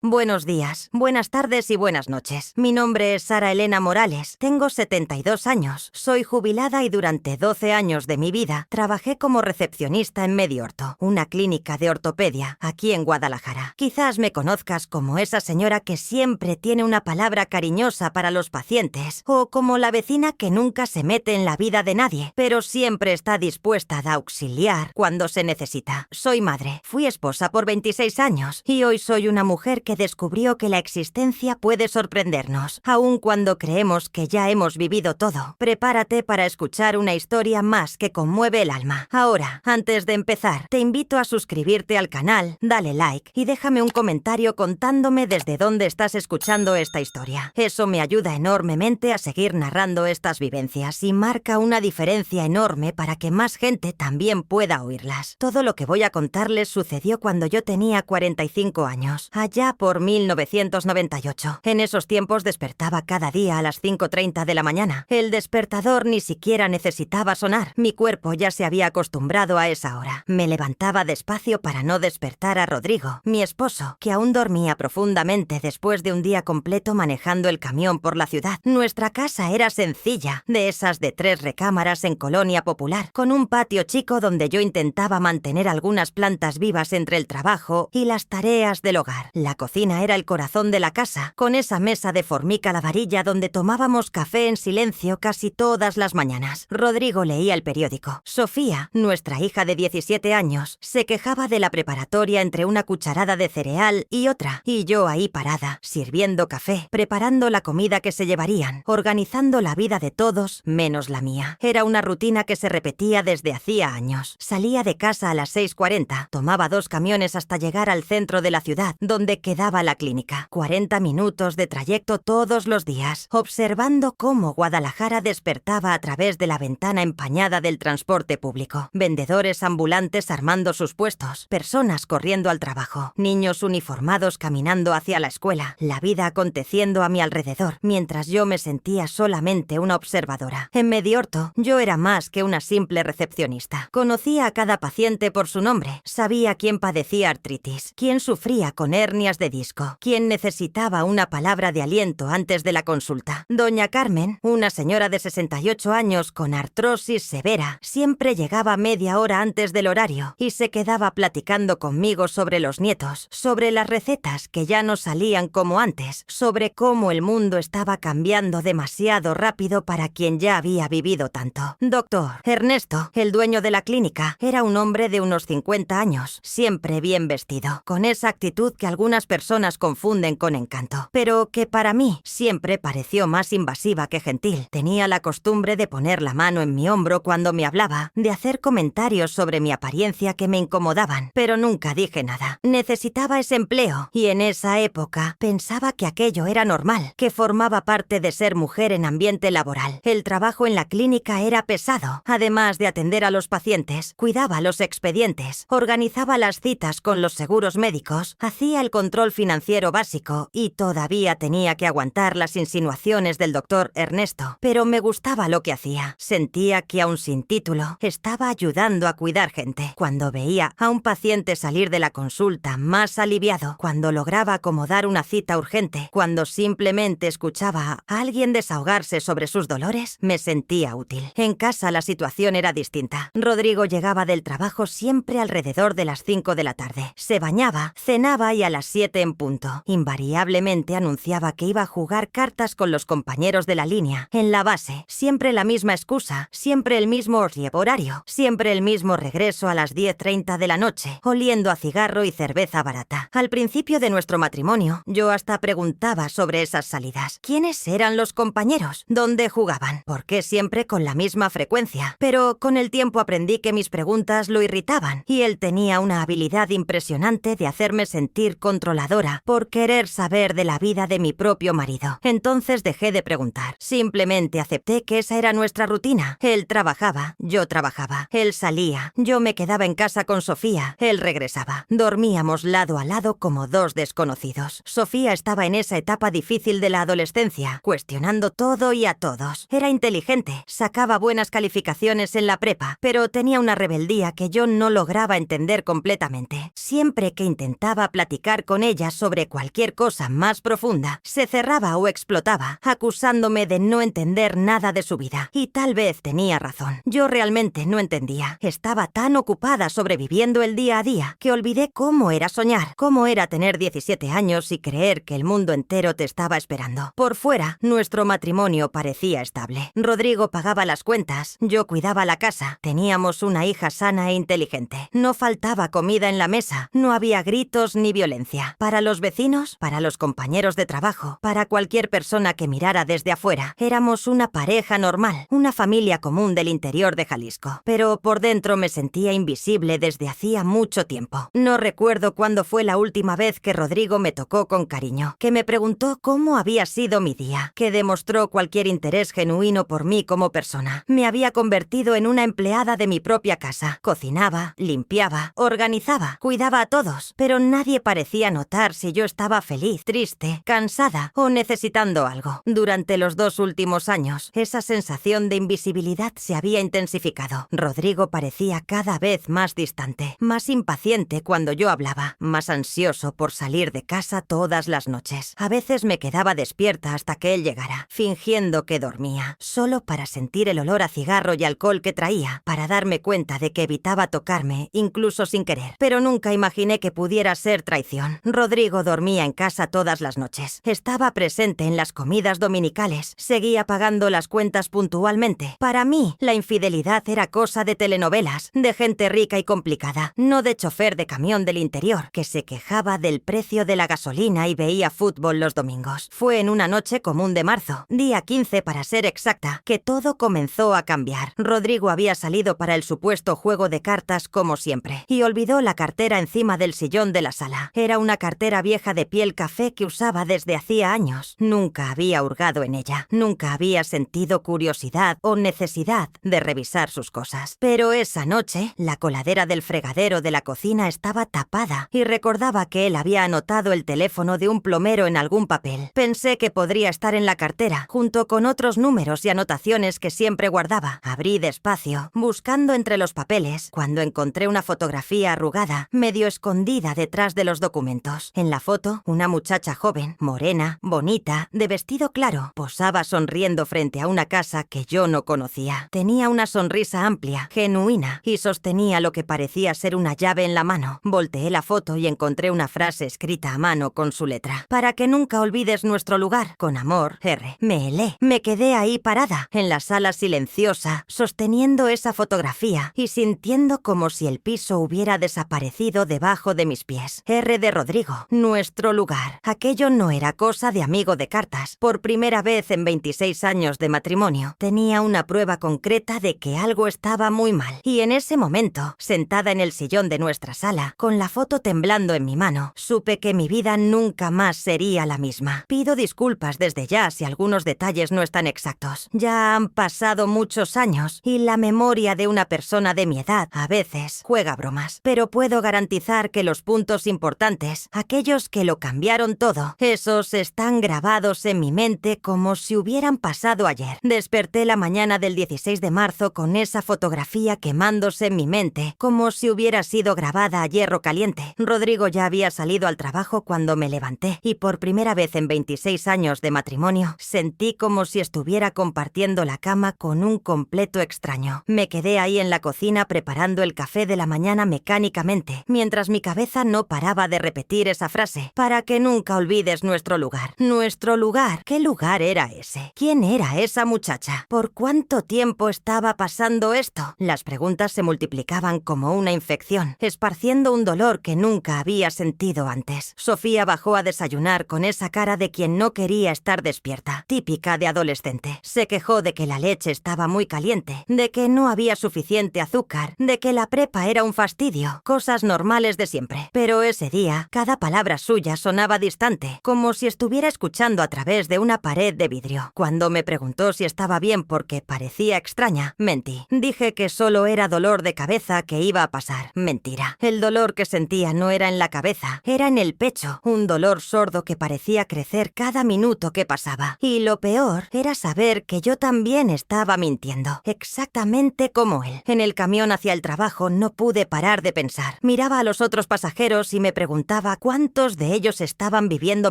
Buenos días, buenas tardes y buenas noches. Mi nombre es Sara Elena Morales, tengo 72 años, soy jubilada y durante 12 años de mi vida trabajé como recepcionista en Mediorto, una clínica de ortopedia aquí en Guadalajara. Quizás me conozcas como esa señora que siempre tiene una palabra cariñosa para los pacientes, o como la vecina que nunca se mete en la vida de nadie, pero siempre está dispuesta a auxiliar cuando se necesita. Soy madre, fui esposa por 26 años y hoy soy una mujer que descubrió que la existencia puede sorprendernos, aun cuando creemos que ya hemos vivido todo. Prepárate para escuchar una historia más que conmueve el alma. Ahora, antes de empezar, te invito a suscribirte al canal, dale like y déjame un comentario contándome desde dónde estás escuchando esta historia. Eso me ayuda enormemente a seguir narrando estas vivencias y marca una diferencia enorme para que más gente también pueda oírlas. Todo lo que voy a contarles sucedió cuando yo tenía 45 años, allá por 1998. En esos tiempos despertaba cada día a las 5:30 de la mañana. El despertador ni siquiera necesitaba sonar. Mi cuerpo ya se había acostumbrado a esa hora. Me levantaba despacio para no despertar a Rodrigo, mi esposo, que aún dormía profundamente después de un día completo manejando el camión por la ciudad. Nuestra casa era sencilla, de esas de 3 recámaras en Colonia Popular, con un patio chico donde yo intentaba mantener algunas plantas vivas entre el trabajo y las tareas del hogar. La cocina era el corazón de la casa, con esa mesa de formica a la varilla donde tomábamos café en silencio casi todas las mañanas. Rodrigo leía el periódico. Sofía, nuestra hija de 17 años, se quejaba de la preparatoria entre una cucharada de cereal y otra, y yo ahí parada, sirviendo café, preparando la comida que se llevarían, organizando la vida de todos menos la mía. Era una rutina que se repetía desde hacía años. Salía de casa a las 6:40, tomaba 2 camiones hasta llegar al centro de la ciudad, donde quedaba la clínica. 40 minutos de trayecto todos los días, observando cómo Guadalajara despertaba a través de la ventana empañada del transporte público. Vendedores ambulantes armando sus puestos, personas corriendo al trabajo, niños uniformados caminando hacia la escuela, la vida aconteciendo a mi alrededor, mientras yo me sentía solamente una observadora. En Mediorto, yo era más que una simple recepcionista. Conocía a cada paciente por su nombre, sabía quién padecía artritis, quién sufría con hernias de disco, quién necesitaba una palabra de aliento antes de la consulta. Doña Carmen, una señora de 68 años con artrosis severa, siempre llegaba media hora antes del horario y se quedaba platicando conmigo sobre los nietos, sobre las recetas que ya no salían como antes, sobre cómo el mundo estaba cambiando demasiado rápido para quien ya había vivido tanto. Doctor Ernesto, el dueño de la clínica, era un hombre de unos 50 años, siempre bien vestido, con esa actitud que algunas personas confunden con encanto, pero que para mí siempre pareció más invasiva que gentil. Tenía la costumbre de poner la mano en mi hombro cuando me hablaba, de hacer comentarios sobre mi apariencia que me incomodaban, pero nunca dije nada. Necesitaba ese empleo, y en esa época pensaba que aquello era normal, que formaba parte de ser mujer en ambiente laboral. El trabajo en la clínica era pesado. Además de atender a los pacientes, cuidaba los expedientes, organizaba las citas con los seguros médicos, hacía el control financiero básico y todavía tenía que aguantar las insinuaciones del doctor Ernesto. Pero me gustaba lo que hacía. Sentía que aun sin título, estaba ayudando a cuidar gente. Cuando veía a un paciente salir de la consulta más aliviado, cuando lograba acomodar una cita urgente, cuando simplemente escuchaba a alguien desahogarse sobre sus dolores, me sentía útil. En casa la situación era distinta. Rodrigo llegaba del trabajo siempre alrededor de las 5 de la tarde. Se bañaba, cenaba y a las 7 en punto. Invariablemente anunciaba que iba a jugar cartas con los compañeros de la línea. En la base, siempre la misma excusa, siempre el mismo horario, siempre el mismo regreso a las 10:30 de la noche, oliendo a cigarro y cerveza barata. Al principio de nuestro matrimonio, yo hasta preguntaba sobre esas salidas. ¿Quiénes eran los compañeros? ¿Dónde jugaban? ¿Por qué siempre con la misma frecuencia? Pero con el tiempo aprendí que mis preguntas lo irritaban, y él tenía una habilidad impresionante de hacerme sentir controladora por querer saber de la vida de mi propio marido. Entonces dejé de preguntar. Simplemente acepté que esa era nuestra rutina. Él trabajaba, yo trabajaba. Él salía, yo me quedaba en casa con Sofía. Él regresaba. Dormíamos lado a lado como 2 desconocidos. Sofía estaba en esa etapa difícil de la adolescencia, cuestionando todo y a todos. Era inteligente, sacaba buenas calificaciones en la prepa, pero tenía una rebeldía que yo no lograba entender completamente. Siempre que intentaba platicar con ella sobre cualquier cosa más profunda, se cerraba o explotaba, acusándome de no entender nada de su vida. Y tal vez tenía razón. Yo realmente no entendía. Estaba tan ocupada sobreviviendo el día a día que olvidé cómo era soñar, cómo era tener 17 años y creer que el mundo entero te estaba esperando. Por fuera, nuestro matrimonio parecía estable. Rodrigo pagaba las cuentas, yo cuidaba la casa, teníamos una hija sana e inteligente. No faltaba comida en la mesa, no había gritos ni violencia. Para los vecinos, para los compañeros de trabajo, para cualquier persona que mirara desde afuera, éramos una pareja normal, una familia común del interior de Jalisco. Pero por dentro me sentía invisible desde hacía mucho tiempo. No recuerdo cuándo fue la última vez que Rodrigo me tocó con cariño, que me preguntó cómo había sido mi día, que demostró cualquier interés genuino por mí como persona. Me había convertido en una empleada de mi propia casa. Cocinaba, limpiaba, organizaba, cuidaba a todos, pero nadie parecía notar si yo estaba feliz, triste, cansada o necesitando algo. Durante los 2 últimos años, esa sensación de invisibilidad se había intensificado. Rodrigo parecía cada vez más distante, más impaciente cuando yo hablaba, más ansioso por salir de casa todas las noches. A veces me quedaba despierta hasta que él llegara, fingiendo que dormía, solo para sentir el olor a cigarro y alcohol que traía, para darme cuenta de que evitaba tocarme, incluso sin querer. Pero nunca imaginé que pudiera ser traición. Rodrigo dormía en casa todas las noches, estaba presente en las comidas dominicales, seguía pagando las cuentas puntualmente. Para mí, la infidelidad era cosa de telenovelas, de gente rica y complicada, no de chofer de camión del interior, que se quejaba del precio de la gasolina y veía fútbol los domingos. Fue en una noche común de marzo, día 15 para ser exacta, que todo comenzó a cambiar. Rodrigo había salido para el supuesto juego de cartas como siempre, y olvidó la cartera encima del sillón de la sala. Era una cartera vieja de piel café que usaba desde hacía años. Nunca había hurgado en ella, nunca había sentido curiosidad o necesidad de revisar sus cosas. Pero esa noche, la coladera del fregadero de la cocina estaba tapada y recordaba que él había anotado el teléfono de un plomero en algún papel. Pensé que podría estar en la cartera, junto con otros números y anotaciones que siempre guardaba. Abrí despacio, buscando entre los papeles, cuando encontré una fotografía arrugada, medio escondida detrás de los documentos. En la foto, una muchacha joven, morena, bonita, de vestido claro, posaba sonriendo frente a una casa que yo no conocía. Tenía una sonrisa amplia, genuina, y sostenía lo que parecía ser una llave en la mano. Volteé la foto y encontré una frase escrita a mano con su letra. Para que nunca olvides nuestro lugar. Con amor, R. Me helé. Me quedé ahí parada, en la sala silenciosa, sosteniendo esa fotografía y sintiendo como si el piso hubiera desaparecido debajo de mis pies. R de Rodrigo. Nuestro lugar. Aquello no era cosa de amigo de cartas. Por primera vez en 26 años de matrimonio, tenía una prueba concreta de que algo estaba muy mal. Y en ese momento, sentada en el sillón de nuestra sala, con la foto temblando en mi mano, supe que mi vida nunca más sería la misma. Pido disculpas desde ya si algunos detalles no están exactos. Ya han pasado muchos años y la memoria de una persona de mi edad a veces juega bromas. Pero puedo garantizar que los puntos importantes, aquellos que lo cambiaron todo, esos están grabados en mi mente como si hubieran pasado ayer. Desperté la mañana del 16 de marzo con esa fotografía quemándose en mi mente, como si hubiera sido grabada a hierro caliente. Rodrigo ya había salido al trabajo cuando me levanté y por primera vez en 26 años de matrimonio sentí como si estuviera compartiendo la cama con un completo extraño. Me quedé ahí en la cocina preparando el café de la mañana mecánicamente, mientras mi cabeza no paraba de repetir esa frase. Para que nunca olvides nuestro lugar. Nuestro lugar. ¿Qué lugar era ese? ¿Quién era esa muchacha? ¿Por cuánto tiempo estaba pasando esto? Las preguntas se multiplicaban como una infección, esparciendo un dolor que nunca había sentido antes. Sofía bajó a desayunar con esa cara de quien no quería estar despierta, típica de adolescente. Se quejó de que la leche estaba muy caliente, de que no había suficiente azúcar, de que la prepa era un fastidio, cosas normales de siempre. Pero ese día, cada palabra suya sonaba distante, como si estuviera escuchando a través de una pared de vidrio. Cuando me preguntó si estaba bien porque parecía extraña, mentí. Dije que solo era dolor de cabeza que iba a pasar. Mentira. El dolor que sentía no era en la cabeza, era en el pecho, un dolor sordo que parecía crecer cada minuto que pasaba. Y lo peor era saber que yo también estaba mintiendo, exactamente como él. En el camión hacia el trabajo no pude parar de pensar. Miraba a los otros pasajeros y me preguntaba cuántos de ellos estaban viviendo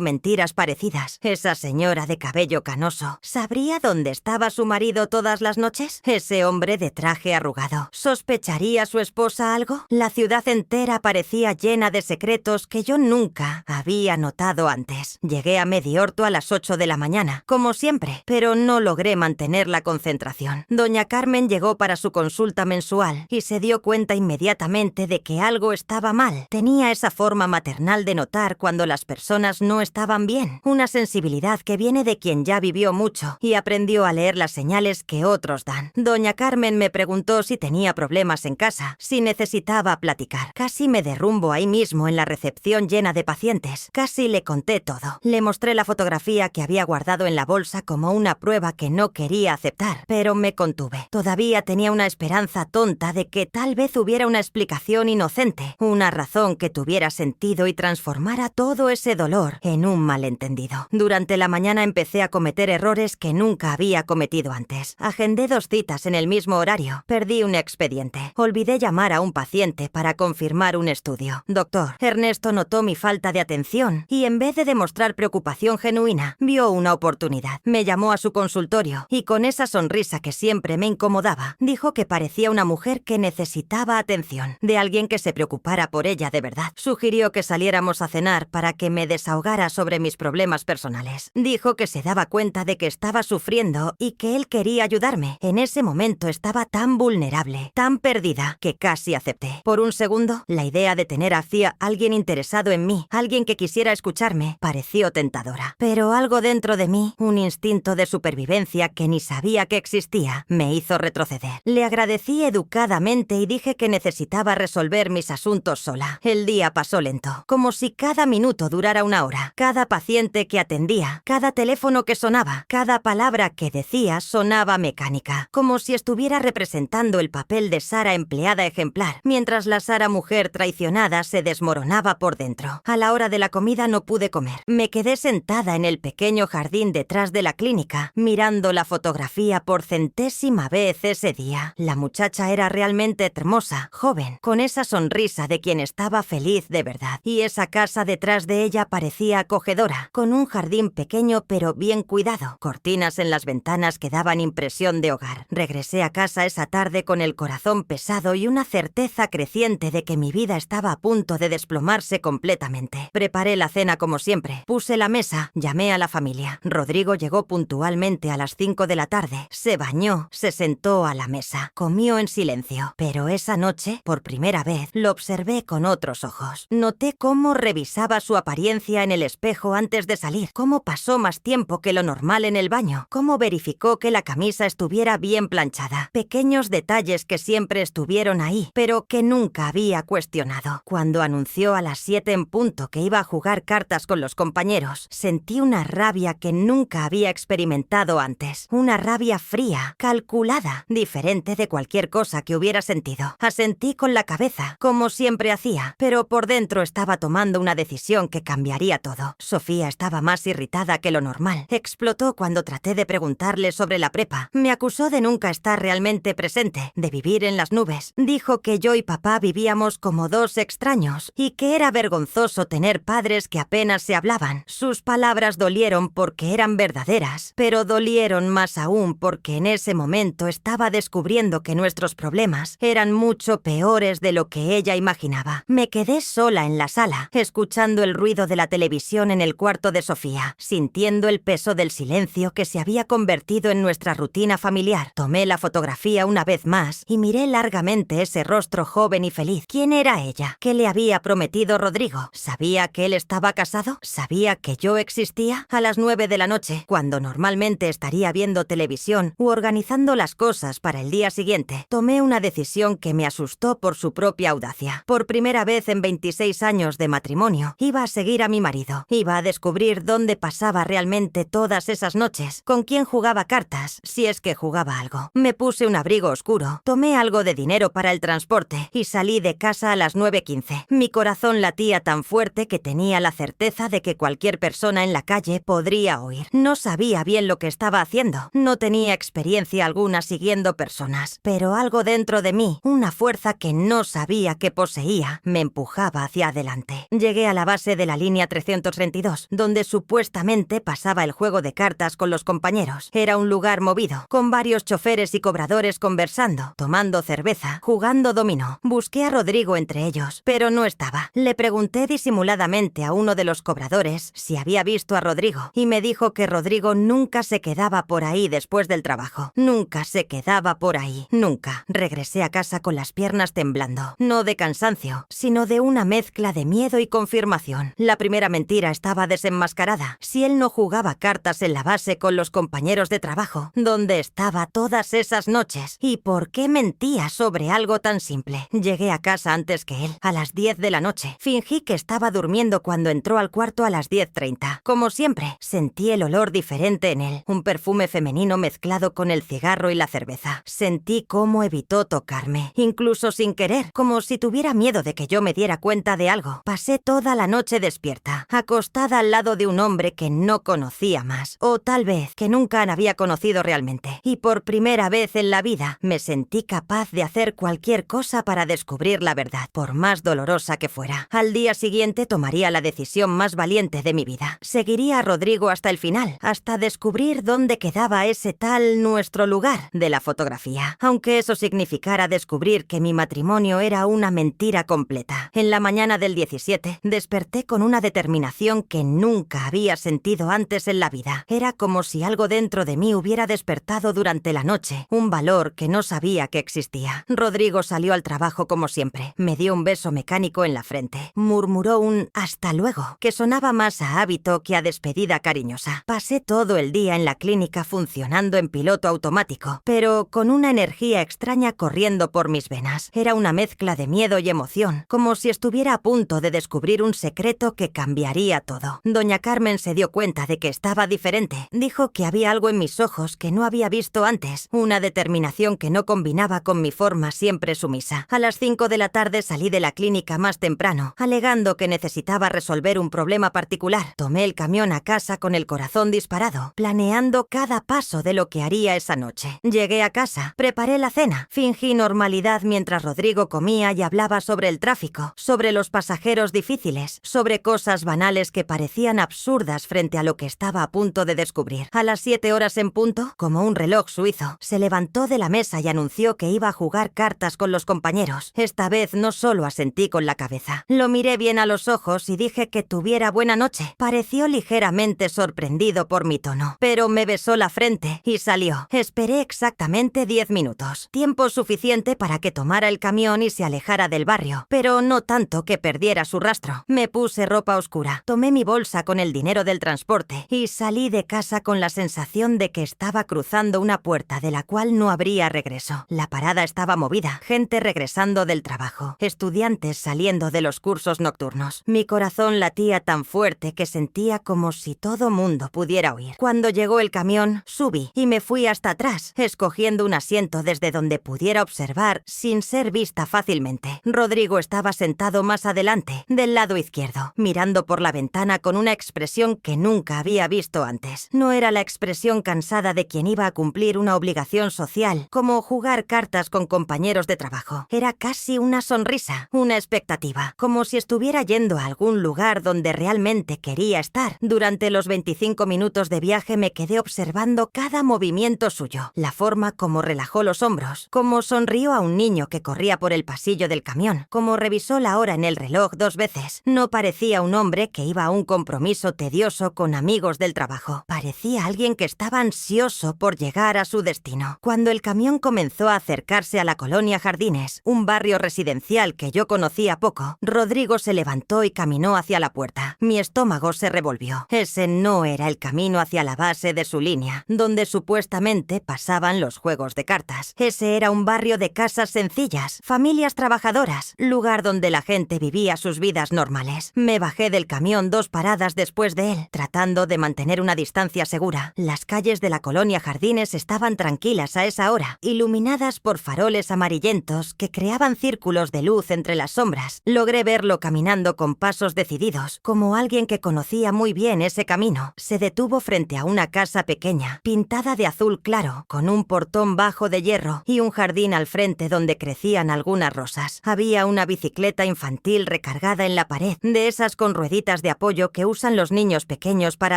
mentiras parecidas. Esa señora de cabello canoso, ¿sabría dónde estaba su marido todas las noches? Ese hombre de traje arrugado, ¿sospecharía su esposa algo? La ciudad entera parecía llena de secretos que yo nunca había notado antes. Llegué a Mediorto a las 8 de la mañana, como siempre, pero no logré mantener la concentración. Doña Carmen llegó para su consulta mensual y se dio cuenta inmediatamente de que algo estaba mal. Tenía esa forma maternal de notar cuando las personas no estaban bien, una sensibilidad que viene de quien ya vivió mucho y aprendió a leer las señales que otros dan. Doña Carmen me preguntó si tenía problemas en casa, si necesitaba platicar. Casi me derrumbo ahí mismo en la recepción llena de pacientes. Casi le conté todo. Le mostré la fotografía que había guardado en la bolsa como una prueba que no quería aceptar, pero me contuve. Todavía tenía una esperanza tonta de que tal vez hubiera una explicación inocente, una razón que tuviera sentido y transformara todo ese dolor en un malentendido. Durante la mañana empecé a cometer errores que nunca había cometido antes. Agendé 2 citas en el mismo horario. Perdí un expediente. Olvidé llamar a un paciente para confirmar un estudio. Doctor, Ernesto notó mi falta de atención y en vez de demostrar preocupación genuina, vio una oportunidad. Me llamó a su consultorio y con esa sonrisa que siempre me incomodaba, dijo que parecía una mujer que necesitaba atención, de alguien que se preocupara por ella de verdad. Sugirió que saliéramos a cenar para que me desahogara sobre mis problemas personales. Dijo que se daba cuenta de que estaba sufriendo y que él quería ayudarme. En ese momento estaba tan vulnerable, tan perdida, que casi acepté. Por un segundo, la idea de tener hacia alguien interesado en mí, alguien que quisiera escucharme, pareció tentadora. Pero algo dentro de mí, un instinto de supervivencia que ni sabía que existía, me hizo retroceder. Le agradecí educadamente y dije que necesitaba resolver mis asuntos sola. El día pasó lento, como si cada minuto durara una hora. Cada paciente que atendía, cada teléfono que sonaba, cada palabra que decía sonaba mecánica, como si estuviera representando el papel de Sara empleada ejemplar, mientras la Sara mujer traicionada se desmoronaba por dentro. A la hora de la comida no pude comer. Me quedé sentada en el pequeño jardín detrás de la clínica, mirando la fotografía por 100ª vez ese día. La muchacha era realmente hermosa, joven, con esa sonrisa de quien estaba feliz de verdad. Y esa casa detrás de ella parecía acogedora, con un jardín pequeño pero bien cuidado, cortinas en las ventanas que daban impresión de hogar. Regresé a casa esa tarde con el corazón pesado y una certeza creciente de que mi vida estaba a punto de desplomarse completamente. Preparé la cena como siempre, puse la mesa, llamé a la familia. Rodrigo llegó puntualmente a las 5 de la tarde, se bañó, se sentó a la mesa, comió en silencio. Pero esa noche, por primera vez, lo observé con otros ojos. Noté cómo revisaba su apariencia en el espejo antes de salir, cómo pasó más tiempo que lo normal en el baño, cómo verificó que la camisa estuviera bien planchada. Pequeños detalles que siempre estuvieron ahí, pero que nunca había cuestionado. Cuando anunció a las 7 en punto que iba a jugar cartas con los compañeros, sentí una rabia que nunca había experimentado antes. Una rabia fría, calculada, diferente de cualquier cosa que hubiera sentido. Asentí con la cabeza, como siempre hacía, pero por dentro estaba tomando una decisión que cambiaría todo. Sofía estaba más irritada que lo normal. Explotó cuando traté de preguntarle sobre la prepa. Me acusó de nunca estar realmente presente, de vivir en las nubes. Dijo que yo y papá vivíamos como 2 extraños y que era vergonzoso tener padres que apenas se hablaban. Sus palabras dolieron porque eran verdaderas, pero dolieron más aún porque en ese momento estaba descubriendo que nuestros problemas eran mucho peores de lo que ella imaginaba. Me quedé sola en la sala, escuchando el ruido de la televisión en el cuarto de Sofía, sintiendo el peso del silencio que se había convertido en nuestra rutina familiar. Tomé la fotografía una vez más y miré largamente ese rostro joven y feliz. ¿Quién era ella? ¿Qué le había prometido Rodrigo? ¿Sabía que él estaba casado? ¿Sabía que yo existía? A las 9 de la noche, cuando normalmente estaría viendo televisión u organizando las cosas para el día siguiente, tomé una decisión que me asustó por su propia audacia. Por primera vez en 26 años de matrimonio, iba a seguir a mi marido. Iba a descubrir dónde pasaba realmente todas esas noches, con quién jugaba cartas, si es que jugaba algo. Me puse un abrigo oscuro, tomé algo de dinero para el transporte y salí de casa a las 9:15. Mi corazón latía tan fuerte que tenía la certeza de que cualquier persona en la calle podría oír. No sabía bien lo que estaba haciendo, no tenía experiencia alguna siguiendo personas, pero algo dentro de mí, una fuerza que no sabía que poseía, me empujaba hacia adelante. tarde. Llegué a la base de la línea 332, donde supuestamente pasaba el juego de cartas con los compañeros. Era un lugar movido, con varios choferes y cobradores conversando, tomando cerveza, jugando dominó. Busqué a Rodrigo entre ellos, pero no estaba. Le pregunté disimuladamente a uno de los cobradores si había visto a Rodrigo, y me dijo que Rodrigo nunca se quedaba por ahí después del trabajo. Nunca se quedaba por ahí. Nunca. Regresé a casa con las piernas temblando. No de cansancio, sino de una mezcla de miedo y confirmación. La primera mentira estaba desenmascarada. Si él no jugaba cartas en la base con los compañeros de trabajo, ¿dónde estaba todas esas noches? ¿Y por qué mentía sobre algo tan simple? Llegué a casa antes que él, a las 10 de la noche. Fingí que estaba durmiendo cuando entró al cuarto a las 10:30. Como siempre, sentí el olor diferente en él, un perfume femenino mezclado con el cigarro y la cerveza. Sentí cómo evitó tocarme, incluso sin querer, como si tuviera miedo de que yo me diera cuenta de algo. Pasé toda la noche despierta, acostada al lado de un hombre que no conocía más, o tal vez que nunca había conocido realmente. Y por primera vez en la vida me sentí capaz de hacer cualquier cosa para descubrir la verdad, por más dolorosa que fuera. Al día siguiente tomaría la decisión más valiente de mi vida. Seguiría a Rodrigo hasta el final, hasta descubrir dónde quedaba ese tal nuestro lugar de la fotografía, aunque eso significara descubrir que mi matrimonio era una mentira completa. En la mañana del 17 desperté con una determinación que nunca había sentido antes en la vida. Era como si algo dentro de mí hubiera despertado durante la noche, un valor que no sabía que existía. Rodrigo salió al trabajo como siempre. Me dio un beso mecánico en la frente. Murmuró un «hasta luego», que sonaba más a hábito que a despedida cariñosa. Pasé todo el día en la clínica funcionando en piloto automático, pero con una energía extraña corriendo por mis venas. Era una mezcla de miedo y emoción, como si estuviera a punto de descubrir un secreto que cambiaría todo. Doña Carmen se dio cuenta de que estaba diferente. Dijo que había algo en mis ojos que no había visto antes, una determinación que no combinaba con mi forma siempre sumisa. A las 5 de la tarde salí de la clínica más temprano, alegando que necesitaba resolver un problema particular. Tomé el camión a casa con el corazón disparado, planeando cada paso de lo que haría esa noche. Llegué a casa, preparé la cena, fingí normalidad mientras Rodrigo comía y hablaba sobre el tráfico, sobre los pasajeros difíciles, sobre cosas banales que parecían absurdas frente a lo que estaba a punto de descubrir. A las 7 horas en punto, como un reloj suizo, se levantó de la mesa y anunció que iba a jugar cartas con los compañeros. Esta vez no solo asentí con la cabeza. Lo miré bien a los ojos y dije que tuviera buena noche. Pareció ligeramente sorprendido por mi tono, pero me besó la frente y salió. Esperé exactamente 10 minutos, tiempo suficiente para que tomara el camión y se alejara del barrio, pero no tanto que perdiera su rastro. Me puse ropa oscura, tomé mi bolsa con el dinero del transporte y salí de casa con la sensación de que estaba cruzando una puerta de la cual no habría regreso. La parada estaba movida, gente regresando del trabajo, estudiantes saliendo de los cursos nocturnos. Mi corazón latía tan fuerte que sentía como si todo mundo pudiera oír. Cuando llegó el camión, subí y me fui hasta atrás, escogiendo un asiento desde donde pudiera observar sin ser vista fácilmente. Rodrigo estaba sentado más adelante, del lado izquierdo, mirando por la ventana con una expresión que nunca había visto antes. No era la expresión cansada de quien iba a cumplir una obligación social, como jugar cartas con compañeros de trabajo. Era casi una sonrisa, una expectativa, como si estuviera yendo a algún lugar donde realmente quería estar. Durante los 25 minutos de viaje me quedé observando cada movimiento suyo, la forma como relajó los hombros, como sonrió a un niño que corría por el pasillo del camión, como revisó la hora en el reloj 2 veces. No parecía un hombre que iba a un compromiso tedioso con amigos del trabajo. Parecía alguien que estaba ansioso por llegar a su destino. Cuando el camión comenzó a acercarse a la colonia Jardines, un barrio residencial que yo conocía poco, Rodrigo se levantó y caminó hacia la puerta. Mi estómago se revolvió. Ese no era el camino hacia la base de su línea, donde supuestamente pasaban los juegos de cartas. Ese era un barrio de casas sencillas, familias trabajadoras, lugar donde la gente vivía sus vidas normales. Me bajé del camión 2 paradas después de él, tratando de mantener una distancia segura. Las calles de la colonia Jardines estaban tranquilas a esa hora, iluminadas por faroles amarillentos que creaban círculos de luz entre las sombras. Logré verlo caminando con pasos decididos, como alguien que conocía muy bien ese camino. Se detuvo frente a una casa pequeña, pintada de azul claro, con un portón bajo de hierro y un jardín al frente donde crecían algunas rosas. Había una bicicleta infantil recargada pegada en la pared, de esas con rueditas de apoyo que usan los niños pequeños para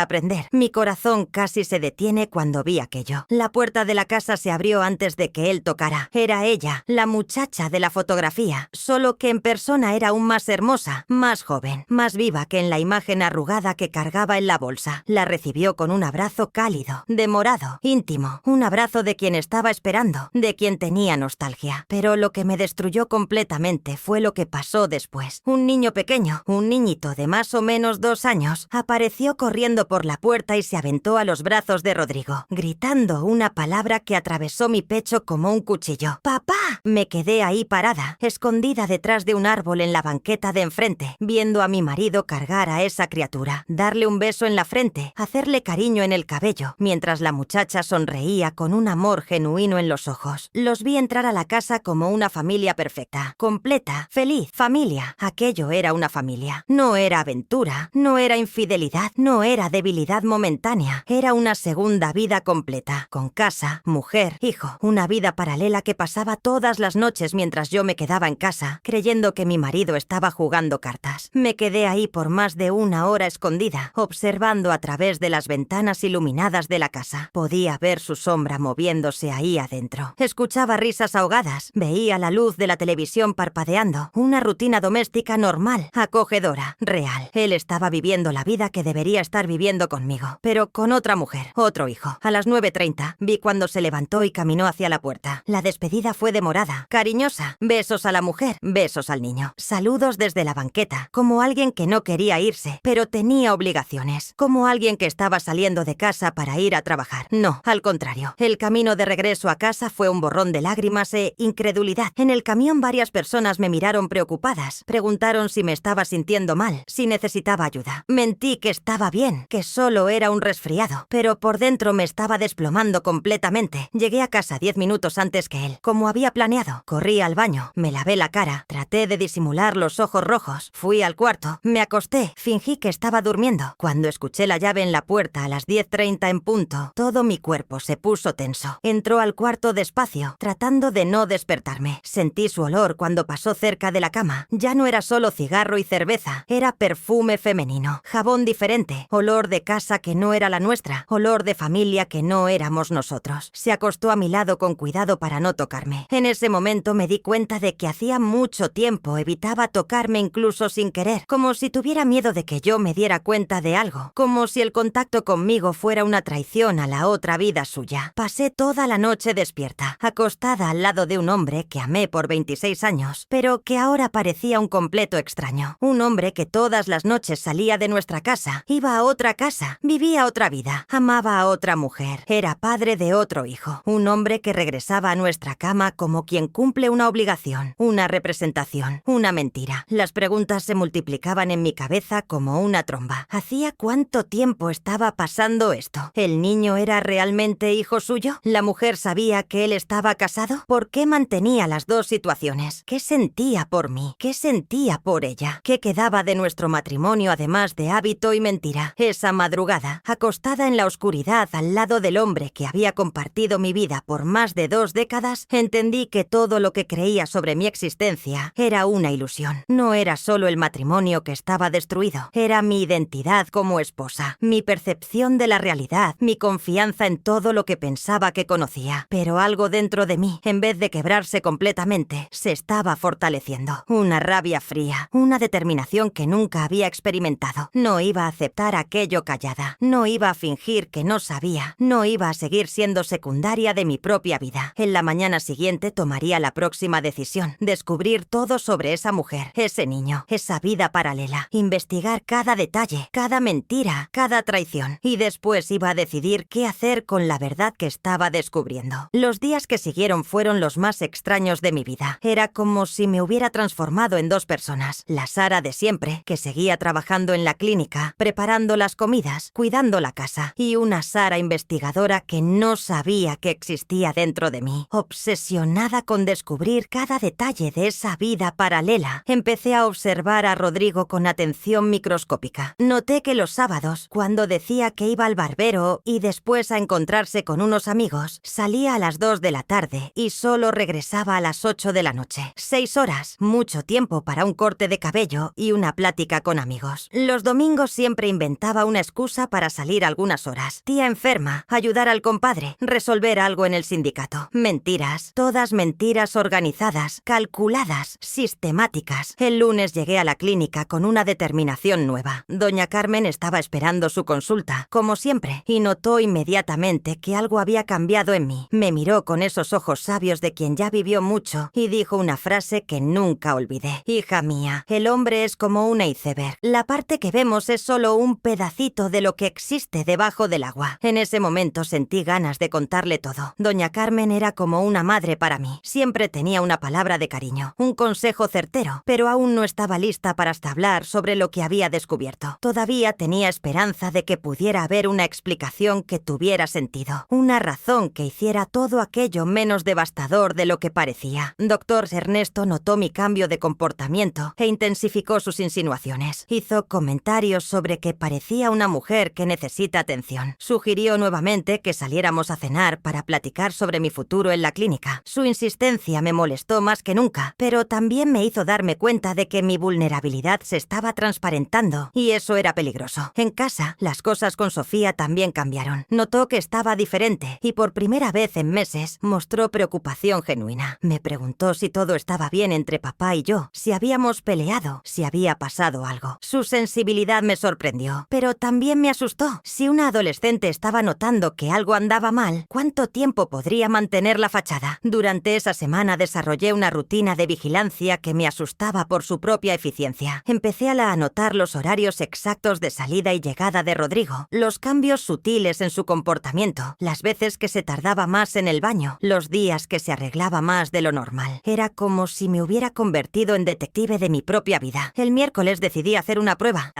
aprender. Mi corazón casi se detiene cuando vi aquello. La puerta de la casa se abrió antes de que él tocara. Era ella, la muchacha de la fotografía, solo que en persona era aún más hermosa, más joven, más viva que en la imagen arrugada que cargaba en la bolsa. La recibió con un abrazo cálido, demorado, íntimo, un abrazo de quien estaba esperando, de quien tenía nostalgia. Pero lo que me destruyó completamente fue lo que pasó después. Un niño pequeño, un niñito de más o menos 2 años, apareció corriendo por la puerta y se aventó a los brazos de Rodrigo, gritando una palabra que atravesó mi pecho como un cuchillo. ¡Papá! Me quedé ahí parada, escondida detrás de un árbol en la banqueta de enfrente, viendo a mi marido cargar a esa criatura, darle un beso en la frente, hacerle cariño en el cabello, mientras la muchacha sonreía con un amor genuino en los ojos. Los vi entrar a la casa como una familia perfecta, completa, feliz, familia. Aquello era una familia. No era aventura, no era infidelidad, no era debilidad momentánea. Era una segunda vida completa, con casa, mujer, hijo. Una vida paralela que pasaba todas las noches mientras yo me quedaba en casa, creyendo que mi marido estaba jugando cartas. Me quedé ahí por más de 1 hora escondida, observando a través de las ventanas iluminadas de la casa. Podía ver su sombra moviéndose ahí adentro. Escuchaba risas ahogadas, veía la luz de la televisión parpadeando, una rutina doméstica normal, acogedora, real. Él estaba viviendo la vida que debería estar viviendo conmigo, pero con otra mujer, otro hijo. A las 9:30 vi cuando se levantó y caminó hacia la puerta. La despedida fue demorada, cariñosa. Besos a la mujer, besos al niño. Saludos desde la banqueta, como alguien que no quería irse, pero tenía obligaciones, como alguien que estaba saliendo de casa para ir a trabajar. No, al contrario. El camino de regreso a casa fue un borrón de lágrimas e incredulidad. En el camión varias personas me miraron preocupadas, preguntaron si me estaba sintiendo mal, si necesitaba ayuda. Mentí que estaba bien, que solo era un resfriado, pero por dentro me estaba desplomando completamente. Llegué a casa 10 minutos antes que él, como había planeado. Corrí al baño, me lavé la cara, traté de disimular los ojos rojos, fui al cuarto, me acosté, fingí que estaba durmiendo. Cuando escuché la llave en la puerta a las 10:30 en punto, todo mi cuerpo se puso tenso. Entró al cuarto despacio, tratando de no despertarme. Sentí su olor cuando pasó cerca de la cama. Ya no era solo cigarro y cerveza, era perfume femenino, jabón diferente, olor de casa que no era la nuestra, olor de familia que no éramos nosotros. Se acostó a mi lado con cuidado para no tocarme. En ese momento me di cuenta de que hacía mucho tiempo evitaba tocarme incluso sin querer, como si tuviera miedo de que yo me diera cuenta de algo, como si el contacto conmigo fuera una traición a la otra vida suya. Pasé toda la noche despierta, acostada al lado de un hombre que amé por 26 años, pero que ahora parecía un completo extraño. Un hombre que todas las noches salía de nuestra casa, iba a otra casa, vivía otra vida, amaba a otra mujer, era padre de otro hijo. Un hombre que regresaba a nuestra cama como quien cumple una obligación, una representación, una mentira. Las preguntas se multiplicaban en mi cabeza como una tromba. ¿Hacía cuánto tiempo estaba pasando esto? ¿El niño era realmente hijo suyo? ¿La mujer sabía que él estaba casado? ¿Por qué mantenía las dos situaciones? ¿Qué sentía por mí? ¿Qué sentía por ella? ¿Qué quedaba de nuestro matrimonio además de hábito y mentira? Esa madrugada, acostada en la oscuridad al lado del hombre que había compartido mi vida por más de 2 décadas, entendí que todo lo que creía sobre mi existencia era una ilusión. No era solo el matrimonio que estaba destruido, era mi identidad como esposa, mi percepción de la realidad, mi confianza en todo lo que pensaba que conocía. Pero algo dentro de mí, en vez de quebrarse completamente, se estaba fortaleciendo. Una rabia fría, una determinación que nunca había experimentado. No iba a aceptar aquello callada, no iba a fingir que no sabía, no iba a seguir siendo secundaria de mi propia vida. En la mañana siguiente tomaría la próxima decisión, descubrir todo sobre esa mujer, ese niño, esa vida paralela, investigar cada detalle, cada mentira, cada traición, y después iba a decidir qué hacer con la verdad que estaba descubriendo. Los días que siguieron fueron los más extraños de mi vida. Era como si me hubiera transformado en 2 personas. La Sara de siempre, que seguía trabajando en la clínica, preparando las comidas, cuidando la casa, y una Sara investigadora que no sabía que existía dentro de mí. Obsesionada con descubrir cada detalle de esa vida paralela, empecé a observar a Rodrigo con atención microscópica. Noté que los sábados, cuando decía que iba al barbero y después a encontrarse con unos amigos, salía a las 2 de la tarde y solo regresaba a las 8 de la noche. 6 horas, mucho tiempo para un corto corte de cabello y una plática con amigos. Los domingos siempre inventaba una excusa para salir algunas horas. Tía enferma, ayudar al compadre, resolver algo en el sindicato. Mentiras, todas mentiras organizadas, calculadas, sistemáticas. El lunes llegué a la clínica con una determinación nueva. Doña Carmen estaba esperando su consulta, como siempre, y notó inmediatamente que algo había cambiado en mí. Me miró con esos ojos sabios de quien ya vivió mucho y dijo una frase que nunca olvidé. Hija mía, el hombre es como un iceberg. La parte que vemos es solo un pedacito de lo que existe debajo del agua. En ese momento sentí ganas de contarle todo. Doña Carmen era como una madre para mí. Siempre tenía una palabra de cariño, un consejo certero, pero aún no estaba lista para hablar sobre lo que había descubierto. Todavía tenía esperanza de que pudiera haber una explicación que tuviera sentido, una razón que hiciera todo aquello menos devastador de lo que parecía. Doctor Ernesto notó mi cambio de comportamiento e intensificó sus insinuaciones. Hizo comentarios sobre que parecía una mujer que necesita atención. Sugirió nuevamente que saliéramos a cenar para platicar sobre mi futuro en la clínica. Su insistencia me molestó más que nunca, pero también me hizo darme cuenta de que mi vulnerabilidad se estaba transparentando y eso era peligroso. En casa, las cosas con Sofía también cambiaron. Notó que estaba diferente y por primera vez en meses mostró preocupación genuina. Me preguntó si todo estaba bien entre papá y yo, si habíamos peleado, si había pasado algo. Su sensibilidad me sorprendió, pero también me asustó. Si una adolescente estaba notando que algo andaba mal, ¿cuánto tiempo podría mantener la fachada? Durante esa semana desarrollé una rutina de vigilancia que me asustaba por su propia eficiencia. Empecé a anotar los horarios exactos de salida y llegada de Rodrigo, los cambios sutiles en su comportamiento, las veces que se tardaba más en el baño, los días que se arreglaba más de lo normal. Era como si me hubiera convertido en detective de mi propia vida. El miércoles decidí hacer una prueba.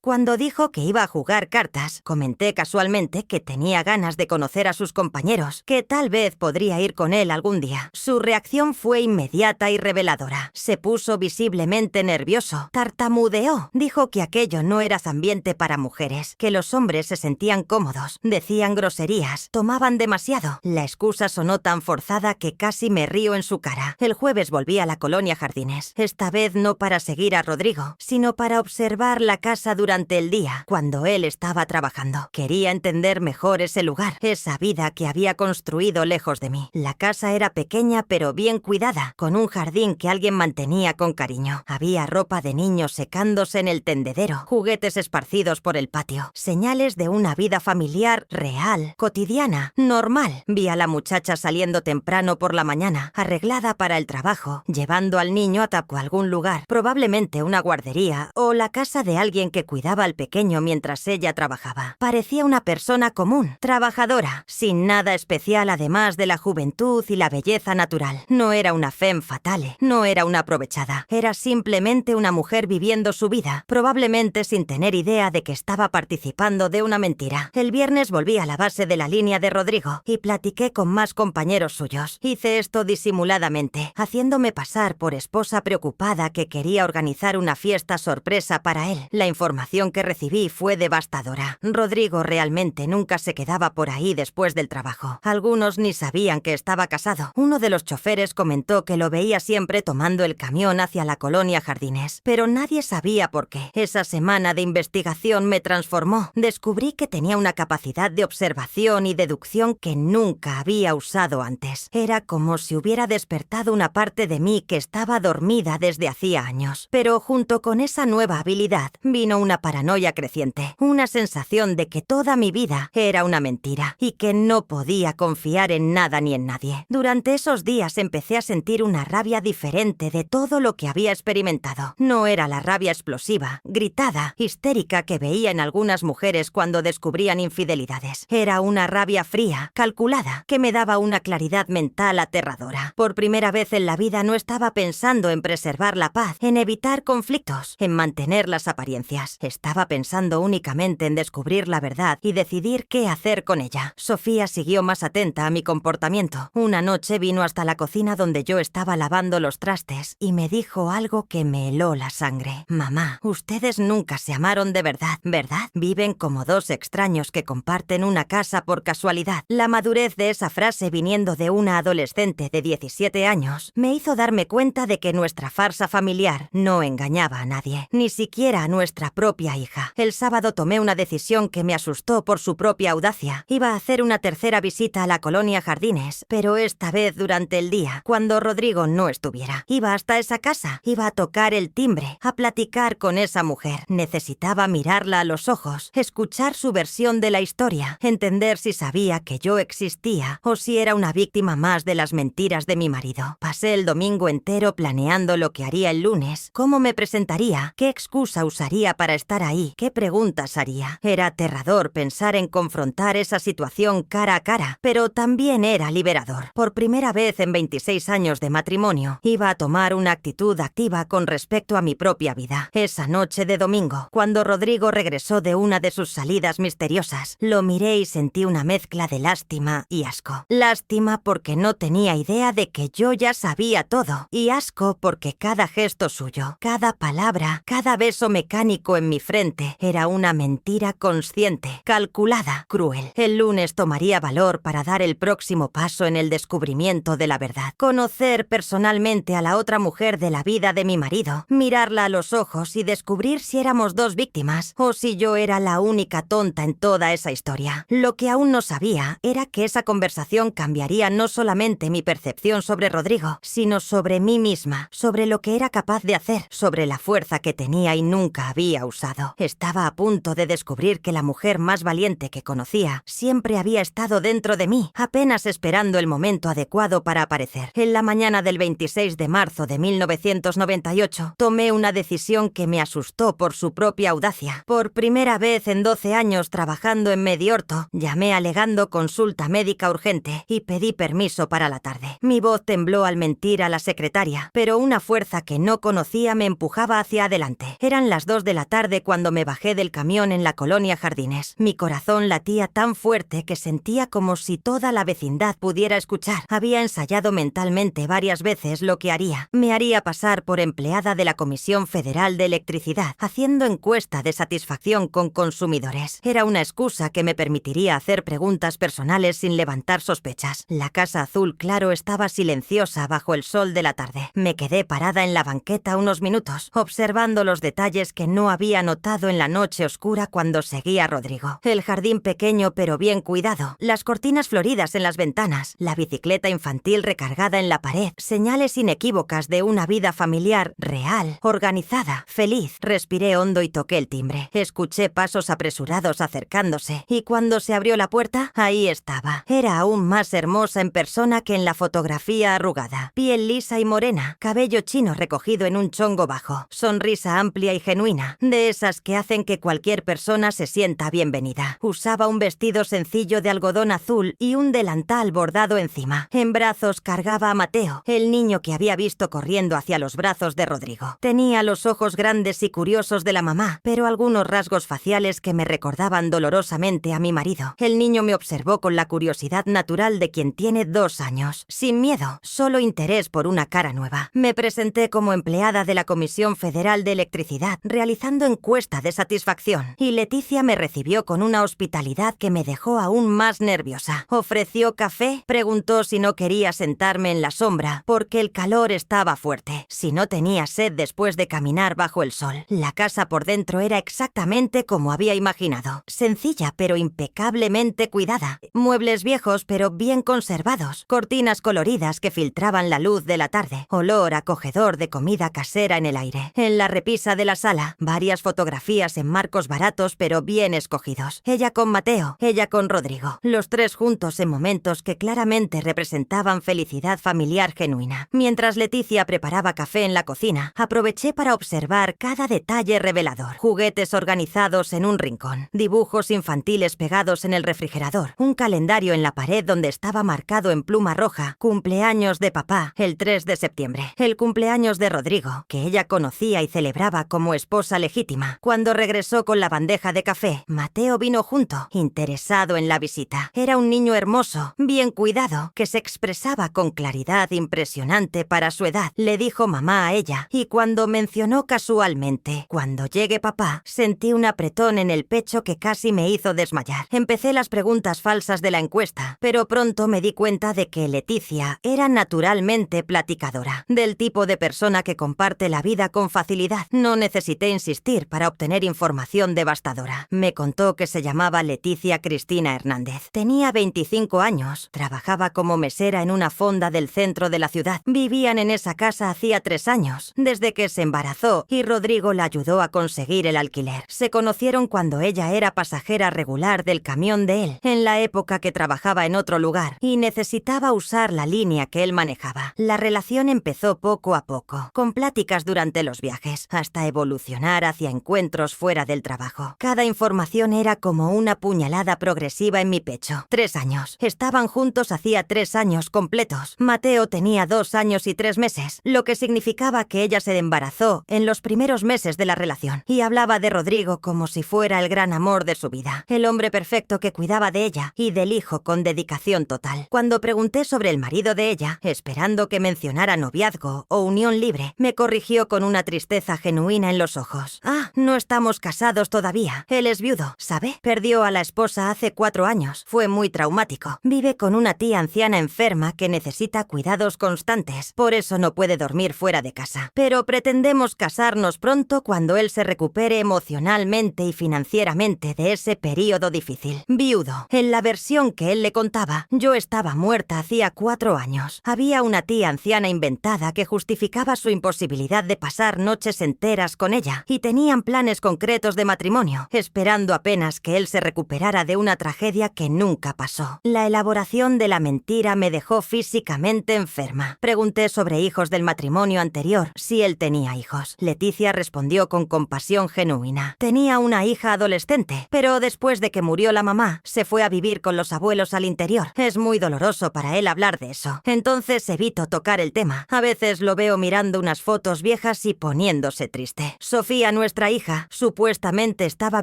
Cuando dijo que iba a jugar cartas, comenté casualmente que tenía ganas de conocer a sus compañeros, que tal vez podría ir con él algún día. Su reacción fue inmediata y reveladora. Se puso visiblemente nervioso, tartamudeó, dijo que aquello no era ambiente para mujeres, que los hombres se sentían cómodos, decían groserías, tomaban demasiado. La excusa sonó tan forzada que casi me río en su cara. El jueves volví a la colonia Jardines, esta vez no para seguir a Rodrigo, sino para observar la casa durante el día, cuando él estaba trabajando. Quería entender mejor ese lugar, esa vida que había construido lejos de mí. La casa era pequeña pero bien cuidada, con un jardín que alguien mantenía con cariño. Había ropa de niños secándose en el tendedero, juguetes esparcidos por el patio, señales de una vida familiar real, cotidiana, normal. Vi a la muchacha saliendo temprano por la mañana, arreglada para el trabajo, llevando al niño a algún lugar, probablemente una guardería o la casa de alguien que cuidaba al pequeño mientras ella trabajaba. Parecía una persona común, trabajadora, sin nada especial además de la juventud y la belleza natural. No era una femme fatale, no era una aprovechada, era simplemente una mujer viviendo su vida, probablemente sin tener idea de que estaba participando de una mentira. El viernes volví a la base de la línea de Rodrigo y platiqué con más compañeros suyos. Hice esto disimuladamente, haciéndome pasar por esposa preocupada que quería organizar una fiesta sorpresa para él. La información que recibí fue devastadora. Rodrigo realmente nunca se quedaba por ahí después del trabajo. Algunos ni sabían que estaba casado. Uno de los choferes comentó que lo veía siempre tomando el camión hacia la colonia Jardines, pero nadie sabía por qué. Esa semana de investigación me transformó. Descubrí que tenía una capacidad de observación y deducción que nunca había usado antes. Era como si hubiera despertado una parte de mí que estaba dormida desde hacía años. Pero junto con esa nueva habilidad vino una paranoia creciente, una sensación de que toda mi vida era una mentira y que no podía confiar en nada ni en nadie. Durante esos días empecé a sentir una rabia diferente de todo lo que había experimentado. No era la rabia explosiva, gritada, histérica que veía en algunas mujeres cuando descubrían infidelidades. Era una rabia fría, calculada, que me daba una claridad mental aterradora. Por primera vez en la vida no estaba pensando en preservar la paz, en evitar conflictos, en mantener las apariencias. Estaba pensando únicamente en descubrir la verdad y decidir qué hacer con ella. Sofía siguió más atenta a mi comportamiento. Una noche vino hasta la cocina donde yo estaba lavando los trastes y me dijo algo que me heló la sangre. Mamá, ustedes nunca se amaron de verdad, ¿verdad? Viven como dos extraños que comparten una casa por casualidad. La madurez de esa frase viniendo de una adolescente de 17 años me hizo darme cuenta de que nuestra farsa familiar familiar no engañaba a nadie, ni siquiera a nuestra propia hija. El sábado tomé una decisión que me asustó por su propia audacia. Iba a hacer una tercera visita a la colonia Jardines, pero esta vez durante el día, cuando Rodrigo no estuviera. Iba hasta esa casa, iba a tocar el timbre, a platicar con esa mujer. Necesitaba mirarla a los ojos, escuchar su versión de la historia, entender si sabía que yo existía o si era una víctima más de las mentiras de mi marido. Pasé el domingo entero planeando lo que haría el lunes, cómo me presentaría, qué excusa usaría para estar ahí, qué preguntas haría. Era aterrador pensar en confrontar esa situación cara a cara, pero también era liberador. Por primera vez en 26 años de matrimonio, iba a tomar una actitud activa con respecto a mi propia vida. Esa noche de domingo, cuando Rodrigo regresó de una de sus salidas misteriosas, lo miré y sentí una mezcla de lástima y asco. Lástima porque no tenía idea de que yo ya sabía todo, y asco porque cada gesto suyo, cada palabra, cada beso mecánico en mi frente era una mentira consciente, calculada, cruel. El lunes tomaría valor para dar el próximo paso en el descubrimiento de la verdad. Conocer personalmente a la otra mujer de la vida de mi marido, mirarla a los ojos y descubrir si éramos dos víctimas o si yo era la única tonta en toda esa historia. Lo que aún no sabía era que esa conversación cambiaría no solamente mi percepción sobre Rodrigo, sino sobre mí misma, sobre lo que era capaz de hacer, sobre la fuerza que tenía y nunca había usado. Estaba a punto de descubrir que la mujer más valiente que conocía siempre había estado dentro de mí, apenas esperando el momento adecuado para aparecer. En la mañana del 26 de marzo de 1998, tomé una decisión que me asustó por su propia audacia. Por primera vez en 12 años trabajando en Mediorto, llamé alegando consulta médica urgente y pedí permiso para la tarde. Mi voz tembló al mentir a la secretaria, pero una fuerza que no conocía me empujaba hacia adelante. Eran las 2 de la tarde cuando me bajé del camión en la colonia Jardines. Mi corazón latía tan fuerte que sentía como si toda la vecindad pudiera escuchar. Había ensayado mentalmente varias veces lo que haría. Me haría pasar por empleada de la Comisión Federal de Electricidad, haciendo encuesta de satisfacción con consumidores. Era una excusa que me permitiría hacer preguntas personales sin levantar sospechas. La casa azul claro estaba silenciosa bajo el sol de la tarde. Me quedé parada en la banqueta unos minutos, observando los detalles que no había notado en la noche oscura cuando seguía a Rodrigo. El jardín pequeño pero bien cuidado, las cortinas floridas en las ventanas, la bicicleta infantil recargada en la pared, señales inequívocas de una vida familiar real, organizada, feliz. Respiré hondo y toqué el timbre. Escuché pasos apresurados acercándose, y cuando se abrió la puerta, ahí estaba. Era aún más hermosa en persona que en la fotografía arrugada. Piel lisa y morena, cabello chino recogido en un chongo bajo, sonrisa amplia y genuina, de esas que hacen que cualquier persona se sienta bienvenida. Usaba un vestido sencillo de algodón azul y un delantal bordado encima. En brazos cargaba a Mateo, el niño que había visto corriendo hacia los brazos de Rodrigo. Tenía los ojos grandes y curiosos de la mamá, pero algunos rasgos faciales que me recordaban dolorosamente a mi marido. El niño me observó con la curiosidad natural de quien tiene 2 años. Sin miedo, solo interés por una cara nueva. Me presenté como empleada de la Comisión Federal de Electricidad, realizando encuesta de satisfacción, y Leticia me recibió con una hospitalidad que me dejó aún más nerviosa. Ofreció café, preguntó si no quería sentarme en la sombra, porque el calor estaba fuerte, si no tenía sed después de caminar bajo el sol. La casa por dentro era exactamente como había imaginado. Sencilla pero impecablemente cuidada. Muebles viejos pero bien conservados. Cortinas coloridas que filtraban la luz de la tarde. Olor acogedor de comida casera en el aire. En la repisa de la sala, varias fotografías en marcos baratos pero bien escogidos. Ella con Mateo, ella con Rodrigo. Los tres juntos en momentos que claramente representaban felicidad familiar genuina. Mientras Leticia preparaba café en la cocina, aproveché para observar cada detalle revelador. Juguetes organizados en un rincón. Dibujos infantiles pegados en el refrigerador. Un calendario en la pared donde estaba marcado en pluma roja: cumpleaños de papá, el 3 de septiembre. El cumpleaños de Rodrigo, que ella conocía y celebraba como esposa legítima. Cuando regresó con la bandeja de café, Mateo vino junto, interesado en la visita. Era un niño hermoso, bien cuidado, que se expresaba con claridad impresionante para su edad. Le dijo mamá a ella, y cuando mencionó casualmente: cuando llegue papá, sentí un apretón en el pecho que casi me hizo desmayar. Empecé las preguntas falsas de la encuesta, pero pronto me di cuenta de que Leticia era naturalmente platicadora, del tipo de persona que comparte la vida con facilidad. No necesité insistir para obtener información devastadora. Me contó que se llamaba Leticia Cristina Hernández. Tenía 25 años, trabajaba como mesera en una fonda del centro de la ciudad. Vivían en esa casa hacía 3 años, desde que se embarazó, y Rodrigo la ayudó a conseguir el alquiler. Se conocieron cuando ella era pasajera regular del camión de él, en la época que trabajaba en otro lugar, y necesitaba usar la línea que él manejaba. La relación empezó poco a poco, con pláticas durante los viajes, hasta evolucionar hacia encuentros fuera del trabajo. Cada información era como una puñalada progresiva en mi pecho. 3 años. Estaban juntos hacía 3 años completos. Mateo tenía 2 años y 3 meses, lo que significaba que ella se embarazó en los primeros meses de la relación, y hablaba de Rodrigo como si fuera el gran amor de su vida, el hombre perfecto que cuidaba de ella y del hijo con dedicación total. Cuando pregunté sobre el marido de ella, esperando que mencionara noviazgo o unión libre, me corrigió con una tristeza genuina en los ojos. No estamos casados todavía. Él es viudo, ¿sabe? Perdió a la esposa hace 4 años. Fue muy traumático. Vive con una tía anciana enferma que necesita cuidados constantes. Por eso no puede dormir fuera de casa. Pero pretendemos casarnos pronto cuando él se recupere emocionalmente y financieramente de ese periodo difícil. Viudo. En la versión que él le contaba, yo estaba muerta hacía 4 años. Había una tía anciana inventada que justificaba su imposibilidad de pasar noches enteras con ella, y tenían planes concretos de matrimonio, esperando apenas que él se recuperara de una tragedia que nunca pasó. La elaboración de la mentira me dejó físicamente enferma. Pregunté sobre hijos del matrimonio anterior, si él tenía hijos. Leticia respondió con compasión genuina. Tenía una hija adolescente, pero después de que murió la mamá, se fue a vivir con los abuelos al interior. Es muy doloroso para él hablar de eso. Entonces evito tocar el tema. A veces lo veo mirando unas fotos viejas y poniéndose triste. Sofía, nuestra hija, supuestamente estaba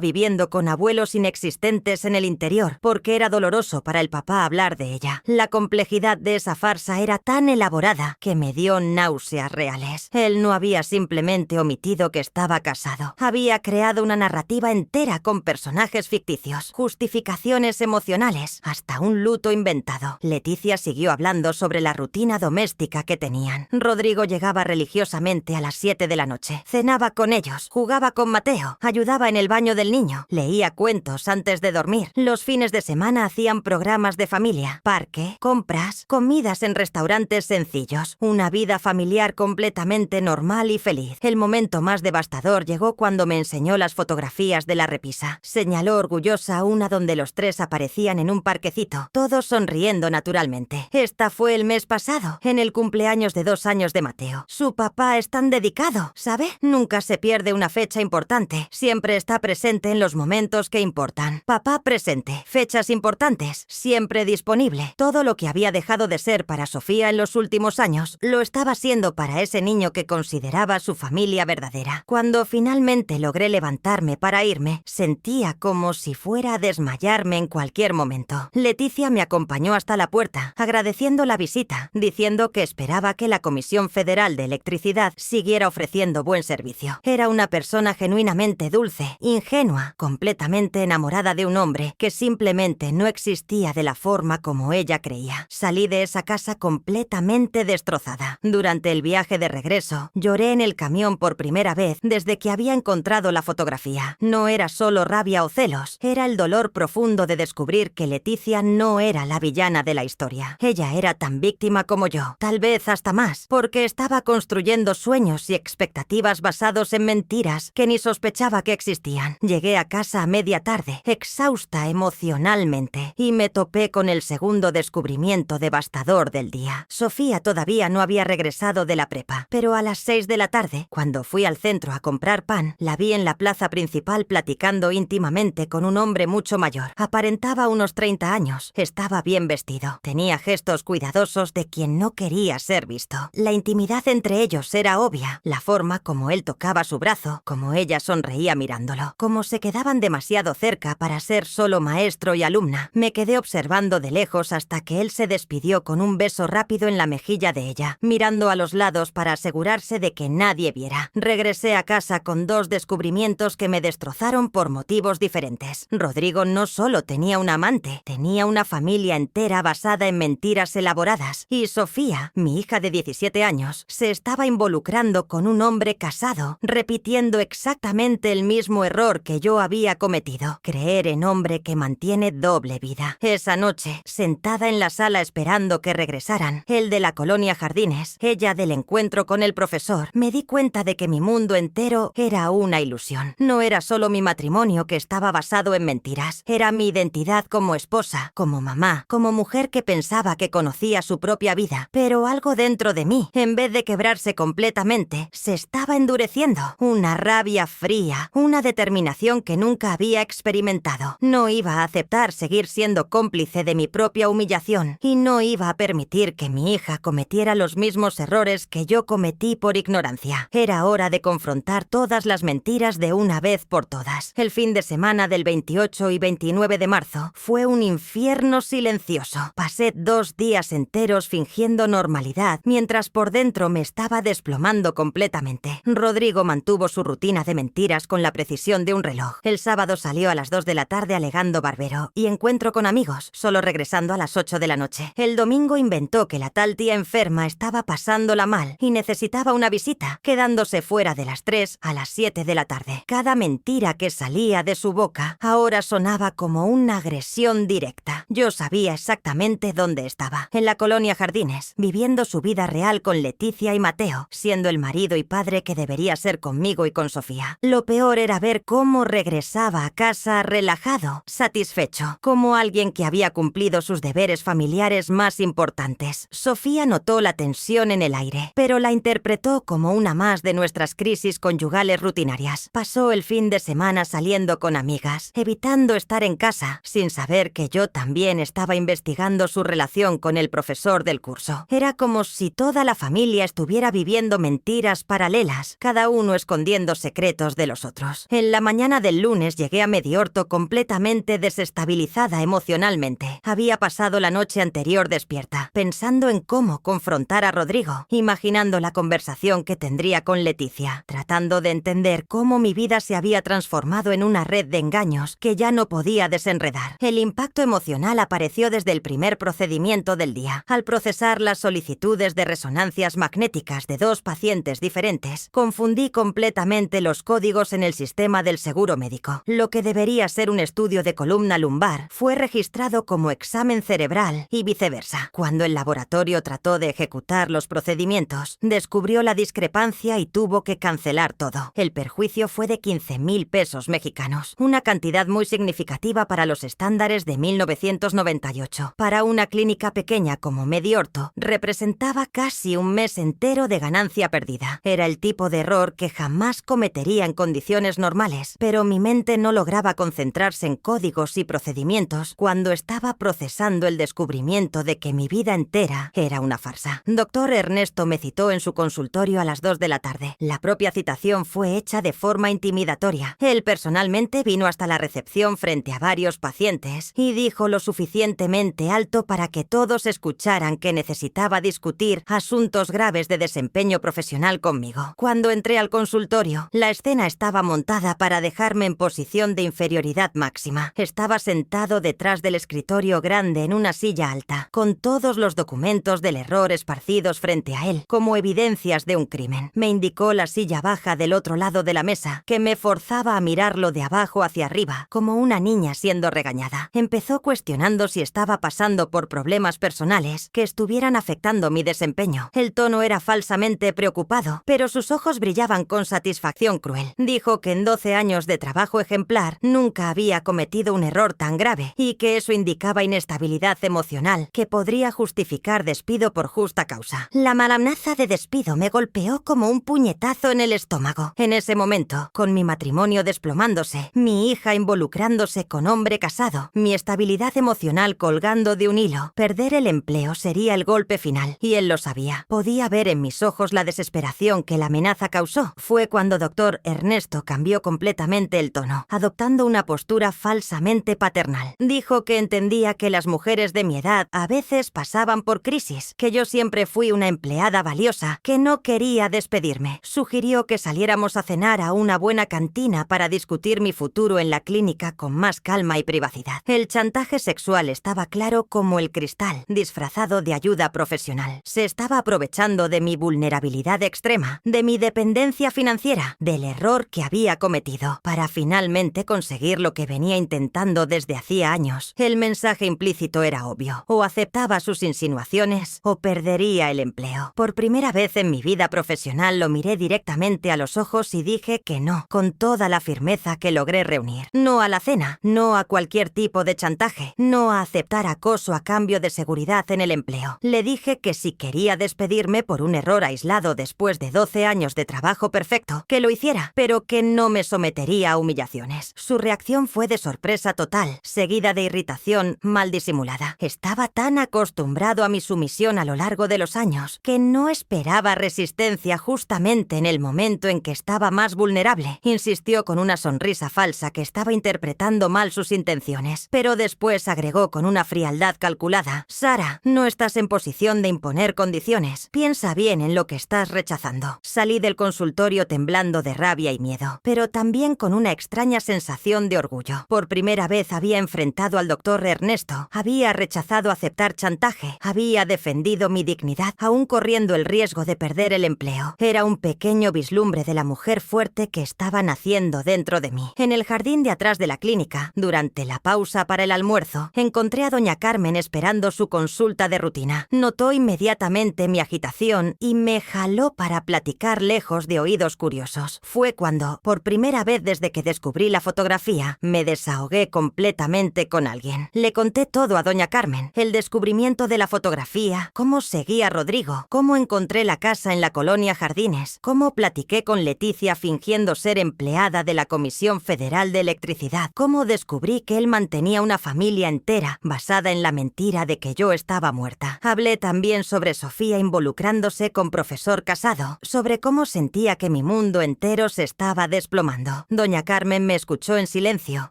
viviendo con abuelos inexistentes en el interior, porque era doloroso para el papá hablar de ella. La complejidad de esa farsa era tan elaborada que me dio náuseas reales. Él no había simplemente omitido que estaba casado. Había creado una narrativa entera con personajes ficticios, justificaciones emocionales, hasta un luto inventado. Leticia siguió hablando sobre la rutina doméstica que tenían. Rodrigo llegaba religiosamente a las 7 de la noche. Cenaba con ellos, jugaba con Mateo, ayudaba en el baño del niño, leía cuentos antes de dormir. Los fines de semana hacían programas de familia, parque, compras, comidas en restaurantes sencillos. Una vida familiar completamente normal y feliz. El momento más devastador llegó cuando me enseñó las fotografías de la repisa. Señaló orgullosa una donde los 3 aparecían en un parquecito, todos sonriendo naturalmente. Esta fue el mes pasado, en el cumpleaños de 2 años de Mateo. Su papá es tan dedicado, ¿sabe? Nunca se pierde una fecha importante. Siempre está presente en los momentos que importan. Papá presente. Fechas importantes. Siempre disponible. Todo lo que había dejado de ser para Sofía en los últimos años, lo estaba siendo para ese niño que consideraba su familia verdadera. Cuando finalmente logré levantarme para irme, sentía como si fuera a desmayarme en cualquier momento. Leticia me acompañó hasta la puerta, agradeciendo la visita, diciendo que esperaba que la Comisión Federal de Electricidad siguiera ofreciendo buen servicio. Era una persona genuinamente dulce, ingenua, completamente enamorada de un hombre que simplemente no existía de la forma como ella creía. Salí de esa casa completamente destrozada. Durante el viaje de regreso, lloré en el camión por primera vez desde que había encontrado la fotografía. No era solo rabia o celos, era el dolor profundo de descubrir que Leticia no era la villana de la historia. Ella era tan víctima como yo, tal vez hasta más, porque estaba construyendo sueños y expectativas basados en mentiras que ni sospechaba que existían. Llegué a casa a media tarde, exhausta emocionalmente, y me topé con el segundo descubrimiento devastador del día. Sofía todavía no había regresado de la prepa, pero a las 6 de la tarde, cuando fui al centro a comprar pan, la vi en la plaza principal platicando íntimamente con un hombre mucho mayor. Aparentaba unos 30 años, estaba bien vestido, tenía gestos cuidadosos de quien no quería ser visto. La intimidad entre ellos era obvia, la forma como él tocaba su brazo, como ella sonreía mirándolo, como se quedaban demasiado cerca para ser solo maestro y alumna. Me quedé observando de lejos hasta que él se despidió con un beso rápido en la mejilla de ella, mirando a los lados para asegurarse de que nadie viera. Regresé a casa con 2 descubrimientos que me destrozaron por motivos diferentes. Rodrigo no solo tenía una amante, tenía una familia entera basada en mentiras elaboradas, y Sofía, mi hija de 17 años, se estaba estaba involucrando con un hombre casado, repitiendo exactamente el mismo error que yo había cometido: creer en hombre que mantiene doble vida. Esa noche, sentada en la sala esperando que regresaran, él de la colonia Jardines, ella del encuentro con el profesor, me di cuenta de que mi mundo entero era una ilusión. No era solo mi matrimonio que estaba basado en mentiras, era mi identidad como esposa, como mamá, como mujer que pensaba que conocía su propia vida. Pero algo dentro de mí, en vez de quebrarse completamente, se estaba endureciendo. Una rabia fría, una determinación que nunca había experimentado. No iba a aceptar seguir siendo cómplice de mi propia humillación y no iba a permitir que mi hija cometiera los mismos errores que yo cometí por ignorancia. Era hora de confrontar todas las mentiras de una vez por todas. El fin de semana del 28 y 29 de marzo fue un infierno silencioso. Pasé 2 días enteros fingiendo normalidad, mientras por dentro me estaba desplomando completamente. Rodrigo mantuvo su rutina de mentiras con la precisión de un reloj. El sábado salió a las 2 de la tarde alegando barbero y encuentro con amigos, solo regresando a las 8 de la noche. El domingo inventó que la tal tía enferma estaba pasándola mal y necesitaba una visita, quedándose fuera de las 3 a las 7 de la tarde. Cada mentira que salía de su boca ahora sonaba como una agresión directa. Yo sabía exactamente dónde estaba: en la colonia Jardines, viviendo su vida real con Leticia y Mateo, siendo el marido y padre que debería ser conmigo y con Sofía. Lo peor era ver cómo regresaba a casa relajado, satisfecho, como alguien que había cumplido sus deberes familiares más importantes. Sofía notó la tensión en el aire, pero la interpretó como una más de nuestras crisis conyugales rutinarias. Pasó el fin de semana saliendo con amigas, evitando estar en casa, sin saber que yo también estaba investigando su relación con el profesor del curso. Era como si toda la familia estuviera viviendo mentiras paralelas, cada uno escondiendo secretos de los otros. En la mañana del lunes llegué a Mediorto completamente desestabilizada emocionalmente. Había pasado la noche anterior despierta, pensando en cómo confrontar a Rodrigo, imaginando la conversación que tendría con Leticia, tratando de entender cómo mi vida se había transformado en una red de engaños que ya no podía desenredar. El impacto emocional apareció desde el primer procedimiento del día. Al procesar las solicitudes de resonancias magnéticas de 2 pacientes diferentes, confundí completamente los códigos en el sistema del seguro médico. Lo que debería ser un estudio de columna lumbar fue registrado como examen cerebral y viceversa. Cuando el laboratorio trató de ejecutar los procedimientos, descubrió la discrepancia y tuvo que cancelar todo. El perjuicio fue de 15.000 pesos mexicanos, una cantidad muy significativa para los estándares de 1998. Para una clínica pequeña como Mediorto, representaba casi un mes entero de ganancia perdida. Era el tipo de error que jamás cometería en condiciones normales, pero mi mente no lograba concentrarse en códigos y procedimientos cuando estaba procesando el descubrimiento de que mi vida entera era una farsa. Dr. Ernesto me citó en su consultorio a las 2 de la tarde. La propia citación fue hecha de forma intimidatoria. Él personalmente vino hasta la recepción frente a varios pacientes y dijo lo suficientemente alto para que todos escucharan que necesitaba discutir asuntos graves de desempeño profesional conmigo. Cuando entré al consultorio, la escena estaba montada para dejarme en posición de inferioridad máxima. Estaba sentado detrás del escritorio grande en una silla alta, con todos los documentos del error esparcidos frente a él, como evidencias de un crimen. Me indicó la silla baja del otro lado de la mesa, que me forzaba a mirarlo de abajo hacia arriba, como una niña siendo regañada. Empezó cuestionando si estaba pasando por problemas personales que estuvieran afectando mi desempeño. El tono era falsamente preocupado, pero sus ojos brillaban con satisfacción cruel. Dijo que en 12 años de trabajo ejemplar nunca había cometido un error tan grave y que eso indicaba inestabilidad emocional que podría justificar despido por justa causa. La mala amenaza de despido me golpeó como un puñetazo en el estómago. En ese momento, con mi matrimonio desplomándose, mi hija involucrándose con hombre casado, mi estabilidad emocional colgando de un hilo, perder el empleo sería el golpe final, y él lo sabía. Podía ver en mis ojos la desesperación que la amenaza causó. Fue cuando Dr. Ernesto cambió completamente el tono, adoptando una postura falsamente paternal. Dijo que entendía que las mujeres de mi edad a veces pasaban por crisis, que yo siempre fui una empleada valiosa, que no quería despedirme. Sugirió que saliéramos a cenar a una buena cantina para discutir mi futuro en la clínica con más calma y privacidad. El chantaje sexual estaba claro como el cristal, disfrazado de ayuda profesional. Se estaba aprovechando de mi vulnerabilidad extrema, de mi dependencia financiera, del error que había cometido, para finalmente conseguir lo que venía intentando desde hacía años. El mensaje implícito era obvio: o aceptaba sus insinuaciones o perdería el empleo. Por primera vez en mi vida profesional lo miré directamente a los ojos y dije que no, con toda la firmeza que logré reunir. No a la cena, no a cualquier tipo de chantaje, no a aceptar acoso a cambio de seguridad en el empleo. Le dije que si quería despedirme por un error aislado después de 12 años de trabajo perfecto, que lo hiciera, pero que no me sometería a humillaciones. Su reacción fue de sorpresa total, seguida de irritación mal disimulada. Estaba tan acostumbrado a mi sumisión a lo largo de los años que no esperaba resistencia justamente en el momento en que estaba más vulnerable. Insistió con una sonrisa falsa que estaba interpretando mal sus intenciones, pero después agregó con una frialdad calculada: Sara, no estás en posición de imponer condiciones. Piensa bien en lo que estás rechazando. Salí del consultorio temblando de rabia y miedo, pero también con una extraña sensación de orgullo. Por primera vez había enfrentado al doctor Ernesto, había rechazado aceptar chantaje, había defendido mi dignidad, aún corriendo el riesgo de perder el empleo. Era un pequeño vislumbre de la mujer fuerte que estaba naciendo dentro de mí. En el jardín de atrás de la clínica, durante la pausa para el almuerzo, encontré a doña Carmen esperando su consulta de rutina. Notó inmediatamente mi agitación y me jaló para platicar lejos de oídos curiosos. Fue cuando, por primera vez desde que descubrí la fotografía, me desahogué completamente con alguien. Le conté todo a doña Carmen: el descubrimiento de la fotografía, cómo seguí a Rodrigo, cómo encontré la casa en la colonia Jardines, cómo platiqué con Leticia fingiendo ser empleada de la Comisión Federal de Electricidad, cómo descubrí que él mantenía una familia entera basada en la mentira de que yo estaba muerta. Hablé también sobre Sofía involucrándose con profesor Casado, sobre cómo sentía que mi mundo entero se estaba desplomando. Doña Carmen me escuchó en silencio,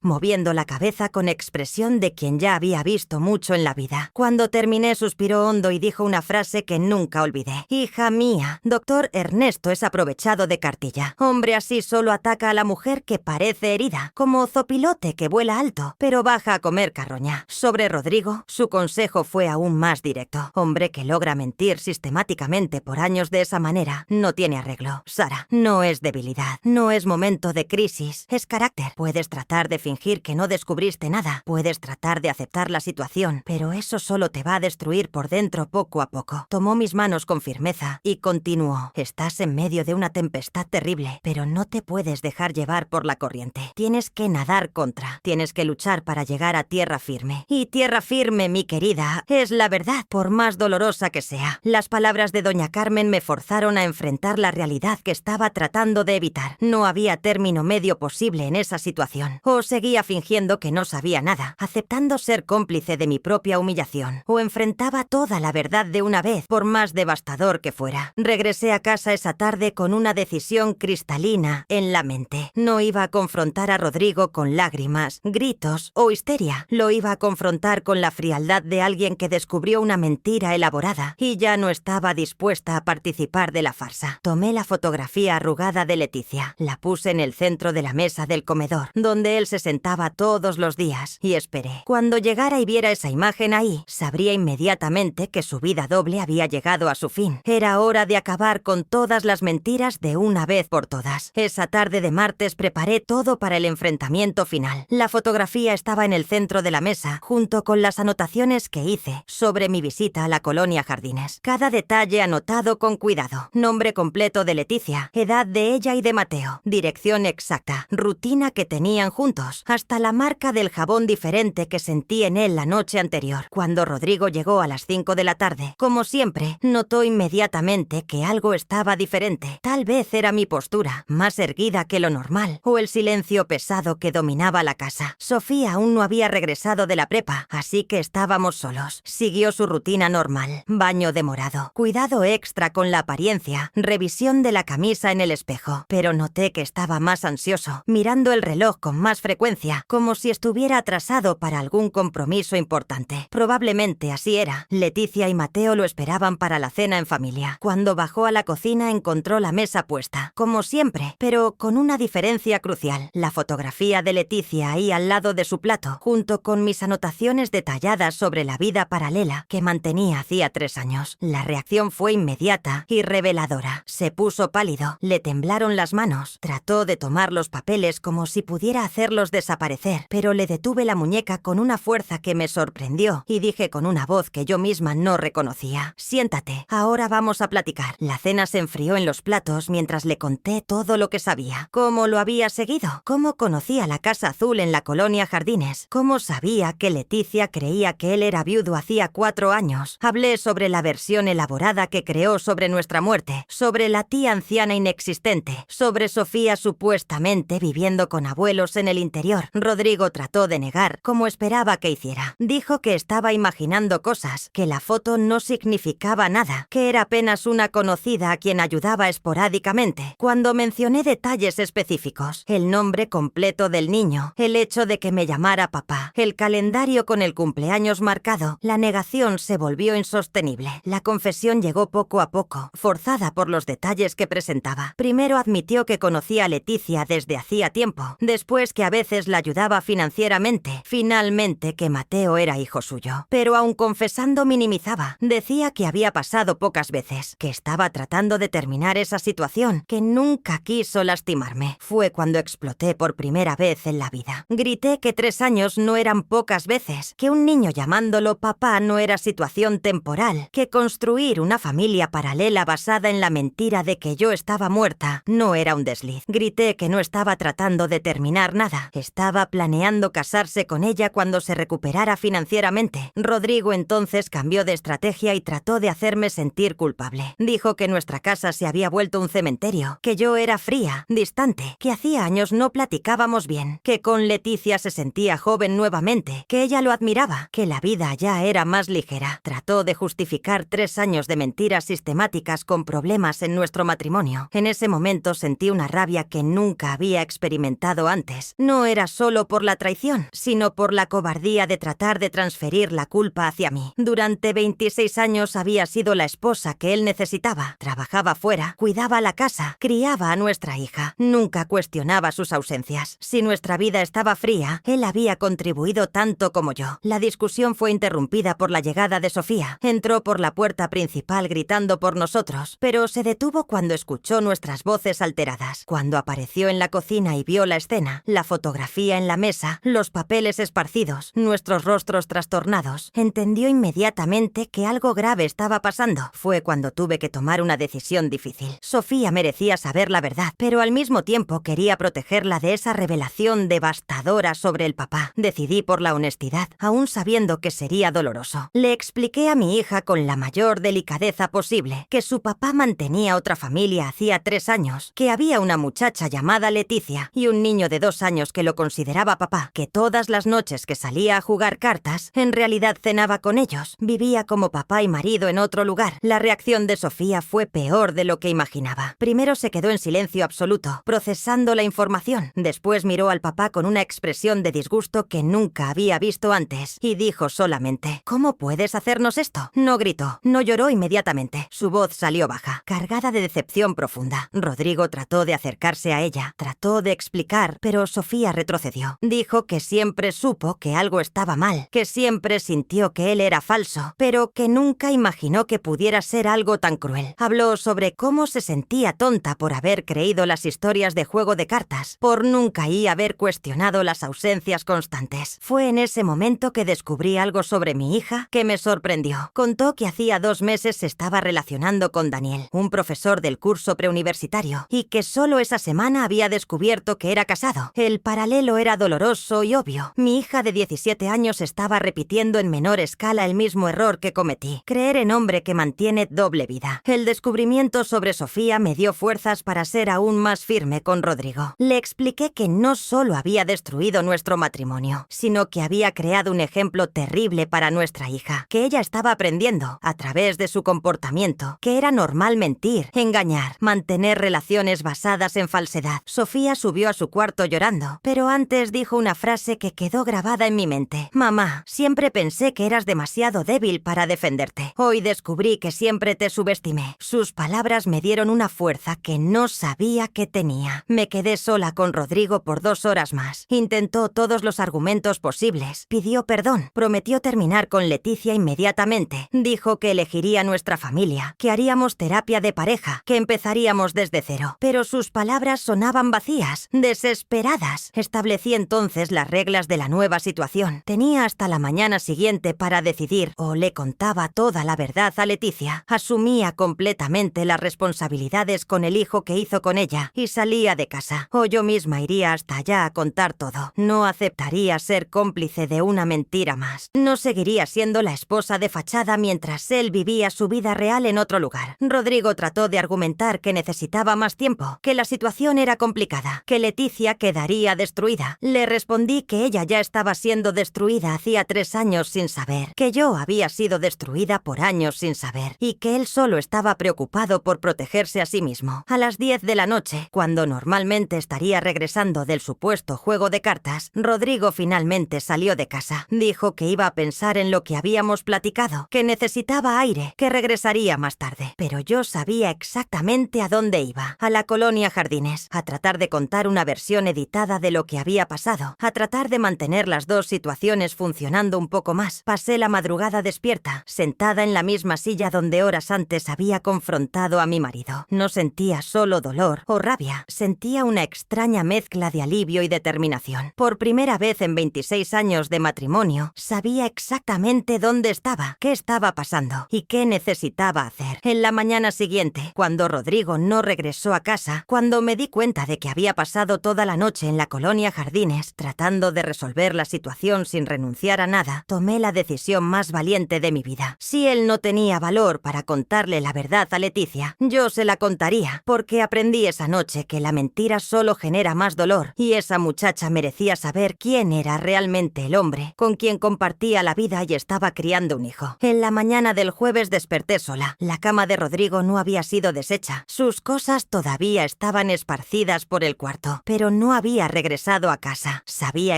moviendo la cabeza con expresión de quien ya había visto mucho en la vida. Cuando terminé, suspiró hondo y dijo una frase que nunca olvidé: Hija mía, doctor Ernesto es aprovechado de cartilla. Hombre así solo ataca a la mujer que parece herida, como zopilote que vuela alto, pero baja a comer carroña. Sobre Rodrigo, su consejo fue aún más directo: hombre que logra mentir sistemáticamente por años de esa manera no tiene arreglo. Sara, no es debilidad, no es momento de crisis, es carácter. Puedes tratar de fingir que no descubriste nada, puedes tratar de aceptar la situación, pero eso solo te va a destruir por dentro poco a poco. Tomó mis manos con firmeza y continuó: estás en medio de una tempestad terrible, pero no te puedes dejar llevar por la corriente. Tienes que nadar contra, tienes que luchar para llegar a tierra firme. Y tierra firme, mi querida, es la verdad, por más dolorosa que sea. Las palabras de doña Carmen me forzaron a enfrentar la realidad que estaba tratando de evitar. No había término medio posible en esa situación. O seguía fingiendo que no sabía nada, aceptando ser cómplice de mi propia humillación, o enfrentaba toda la verdad de una vez, por más devastador que fuera. Regresé a casa esa tarde con una decisión cristalina en la mente. No iba a confrontar a Rodrigo con lágrimas, gritos o histeria. Lo iba a confrontar con la frialdad de alguien que descubrió una mentira elaborada y ya no estaba dispuesta a participar de la farsa. Tomé la fotografía arrugada de Leticia, la puse en el centro de la mesa del comedor, donde él se sentaba todos los días, y esperé. Cuando llegara y viera esa imagen ahí, sabría inmediatamente que su vida doble había llegado a su fin. Era hora de acabar con todas las mentiras de una vez por todas. Esa tarde de martes preparé todo para el enfrentamiento final. La fotografía estaba en el centro de la mesa, junto con las anotaciones que hice sobre mi visita a la colonia Jardines. Cada detalle anotado con cuidado: nombre completo de Leticia, edad de ella y de Mateo, dirección exacta, rutina que tenían juntos, hasta la marca del jabón diferente que sentí en él la noche anterior. Cuando Rodrigo llegó a las 5 de la tarde, como siempre, notó inmediatamente que algo estaba diferente. Tal vez era mi postura, más erguida que lo normal, o el silencio pesado que dominaba la casa. Sofía aún no había regresado de la prepa, así que estábamos solos. Siguió su rutina normal: baño demorado, cuidado extra con la apariencia, revisión de la camisa en el espejo. Pero noté que estaba más ansioso, mirando el reloj con más frecuencia, como si estuviera atrasado para algún compromiso importante. Probablemente así era. Leticia y Mateo lo esperaban para la cena en familia. Cuando bajó a la cocina encontró la mesa puesta, como siempre, pero con una diferencia crucial: la fotografía de Leticia ahí al lado de su plato, junto con mis anotaciones detalladas sobre la vida paralela que mantenía hacía 3 años. La reacción fue inmediata y reveladora. Se puso pálido, le temblaron las manos, trató de tomar los papeles como si pudiera hacerlos desaparecer, pero le detuve la muñeca con una fuerza que me sorprendió y dije con una voz que yo misma no reconocía: siéntate, ahora vamos a platicar. La cena se enfrió en los platos mientras le conté todo lo que sabía. Cómo lo había seguido, cómo conocía la Casa Azul en la colonia Jardines, cómo sabía que Leticia creía que él era viudo hacía 4 años. Hablé sobre la versión elaborada que creó sobre nuestra muerte, sobre la tía anciana inexistente, sobre Sofía supuestamente viviendo con abuelos en el interior. Rodrigo trató de negar, como esperaba que hiciera. Dijo que estaba imaginando cosas, que la foto no significaba nada, que era apenas una conocida a quien ayudaba esporádicamente. Cuando mencioné detalles específicos, el nombre completo del niño, el hecho de que me llamara papá, el calendario con el cumpleaños marcado, la negación se volvió insostenible. La confesión llegó poco a poco, forzada por los detalles que presentaba. Primero admitió que conocía a Leticia desde hacía tiempo, después que a veces la ayudaba financieramente, finalmente que Mateo era hijo suyo. Pero aun confesando minimizaba, decía que había pasado pocas veces, que estaba tratando de terminar esa situación, que nunca quiso lastimarme. Fue cuando exploté por primera vez en la vida. Grité que 3 años no eran pocas veces, que un niño llamándolo papá no era situación temporal, que construir una familia paralela basada en la mentira de que yo estaba muerta no era un desliz. Grité que no estaba tratando de terminar nada, estaba planeando casarse con ella cuando se recuperara financieramente. Rodrigo entonces cambió de estrategia y trató de hacerme sentir culpable. Dijo que nuestra casa se había vuelto un cementerio, que yo era fría, distante, que hacía años no platicábamos bien, que con Leticia se sentía joven nuevamente, que ella lo admiraba, que la vida ya era más ligera. Trató de justificar 3 años de mentiras sistemáticas con problemas en nuestro matrimonio. En ese momento sentí una rabia que nunca había experimentado antes. No era solo por la traición, sino por la cobardía de tratar de transferir la culpa hacia mí. Durante 26 años había sido la esposa que él necesitaba. Trabajaba fuera, cuidaba la casa, criaba a nuestra hija. Nunca cuestionaba sus ausencias. Si nuestra vida estaba fría, él había contribuido tanto como yo. La discusión fue interrumpida por la llegada de Sofía. Entró por la puerta principal gritando por nosotros, pero se detuvo cuando escuchó nuestras voces alteradas. Cuando apareció en la cocina y vio la escena, la fotografía en la mesa, los papeles esparcidos, nuestros rostros trastornados, entendió inmediatamente que algo grave estaba pasando. Fue cuando tuve que tomar una decisión difícil. Sofía merecía saber la verdad, pero al mismo tiempo quería protegerla de esa revelación devastadora sobre el papá. Decidí por la honestidad, aún sabiendo que sería doloroso. Le expliqué a mi hija con la mayor delicadeza posible que su papá mantenía otra familia hacía 3 años, que había una muchacha llamada Leticia y un niño de 2 años que lo consideraba papá, que todas las noches que salía a jugar cartas, en realidad cenaba con ellos, vivía como papá y marido en otro lugar. La reacción de Sofía fue peor de lo que imaginaba. Primero se quedó en silencio absoluto, procesando la información. Después miró al papá con una expresión de disgusto que nunca había visto antes y dijo solamente: ¿cómo puedes hacernos esto? No gritó, no lloró inmediatamente. Su voz salió baja, cargada de decepción profunda. Rodrigo trató de acercarse a ella, trató de explicar, pero Sofía retrocedió. Dijo que siempre supo que algo estaba mal, que siempre sintió que él era falso, pero que nunca imaginó que pudiera ser algo tan cruel. Habló sobre cómo se sentía tonta por haber creído las historias de juego de cartas, por nunca y haber cuestionado las ausencias constantes. Fue en ese momento que descubrí algo sobre mi hija que me sorprendió. Contó que hacía 2 meses se estaba relacionando con Daniel, un profesor del curso preuniversitario, y que solo esa semana había descubierto que era casado. El paralelo era doloroso y obvio. Mi hija de 17 años estaba repitiendo en menor escala el mismo error que cometí: creer en hombre que mantiene doble vida. El descubrimiento sobre Sofía me dio fuerzas para ser aún más firme con Rodrigo. Le expliqué que no solo había destruido nuestro matrimonio, sino que había creado un ejemplo terrible para nuestra hija, que ella estaba aprendiendo, a través de su comportamiento, que era normal mentir, engañar, mantener relaciones basadas en falsedad. Sofía subió a su cuarto llorando, pero antes dijo una frase que quedó grabada en mi mente: mamá, siempre pensé que eras demasiado débil para defenderte. Hoy descubrí que siempre te subestimé. Sus palabras me dieron una fuerza que no sabía que tenía. Me quedé sola con Rodrigo por 2 horas más. Intentó todos los argumentos posibles imposibles. Pidió perdón, prometió terminar con Leticia inmediatamente. Dijo que elegiría nuestra familia, que haríamos terapia de pareja, que empezaríamos desde cero. Pero sus palabras sonaban vacías, desesperadas. Establecí entonces las reglas de la nueva situación. Tenía hasta la mañana siguiente para decidir, o le contaba toda la verdad a Leticia. Asumía completamente las responsabilidades con el hijo que hizo con ella y salía de casa. O yo misma iría hasta allá a contar todo. No aceptaría ser cómplice de una mentira más. No seguiría siendo la esposa de fachada mientras él vivía su vida real en otro lugar. Rodrigo trató de argumentar que necesitaba más tiempo, que la situación era complicada, que Leticia quedaría destruida. Le respondí que ella ya estaba siendo destruida hacía 3 años sin saber, que yo había sido destruida por años sin saber y que él solo estaba preocupado por protegerse a sí mismo. A las 10 de la noche, cuando normalmente estaría regresando del supuesto juego de cartas, Rodrigo finalmente salió de casa. Dijo que iba a pensar en lo que habíamos platicado, que necesitaba aire, que regresaría más tarde. Pero yo sabía exactamente a dónde iba. A la colonia Jardines, a tratar de contar una versión editada de lo que había pasado, a tratar de mantener las dos situaciones funcionando un poco más. Pasé la madrugada despierta, sentada en la misma silla donde horas antes había confrontado a mi marido. No sentía solo dolor o rabia, sentía una extraña mezcla de alivio y determinación. Por primera vez en 26 años de matrimonio, sabía exactamente dónde estaba, qué estaba pasando y qué necesitaba hacer. En la mañana siguiente, cuando Rodrigo no regresó a casa, cuando me di cuenta de que había pasado toda la noche en la colonia Jardines tratando de resolver la situación sin renunciar a nada, tomé la decisión más valiente de mi vida. Si él no tenía valor para contarle la verdad a Leticia, yo se la contaría, porque aprendí esa noche que la mentira solo genera más dolor y esa muchacha merecía saber quién era realmente el hombre con quien compartía la vida y estaba criando un hijo. En la mañana del jueves desperté sola. La cama de Rodrigo no había sido deshecha. Sus cosas todavía estaban esparcidas por el cuarto, pero no había regresado a casa. Sabía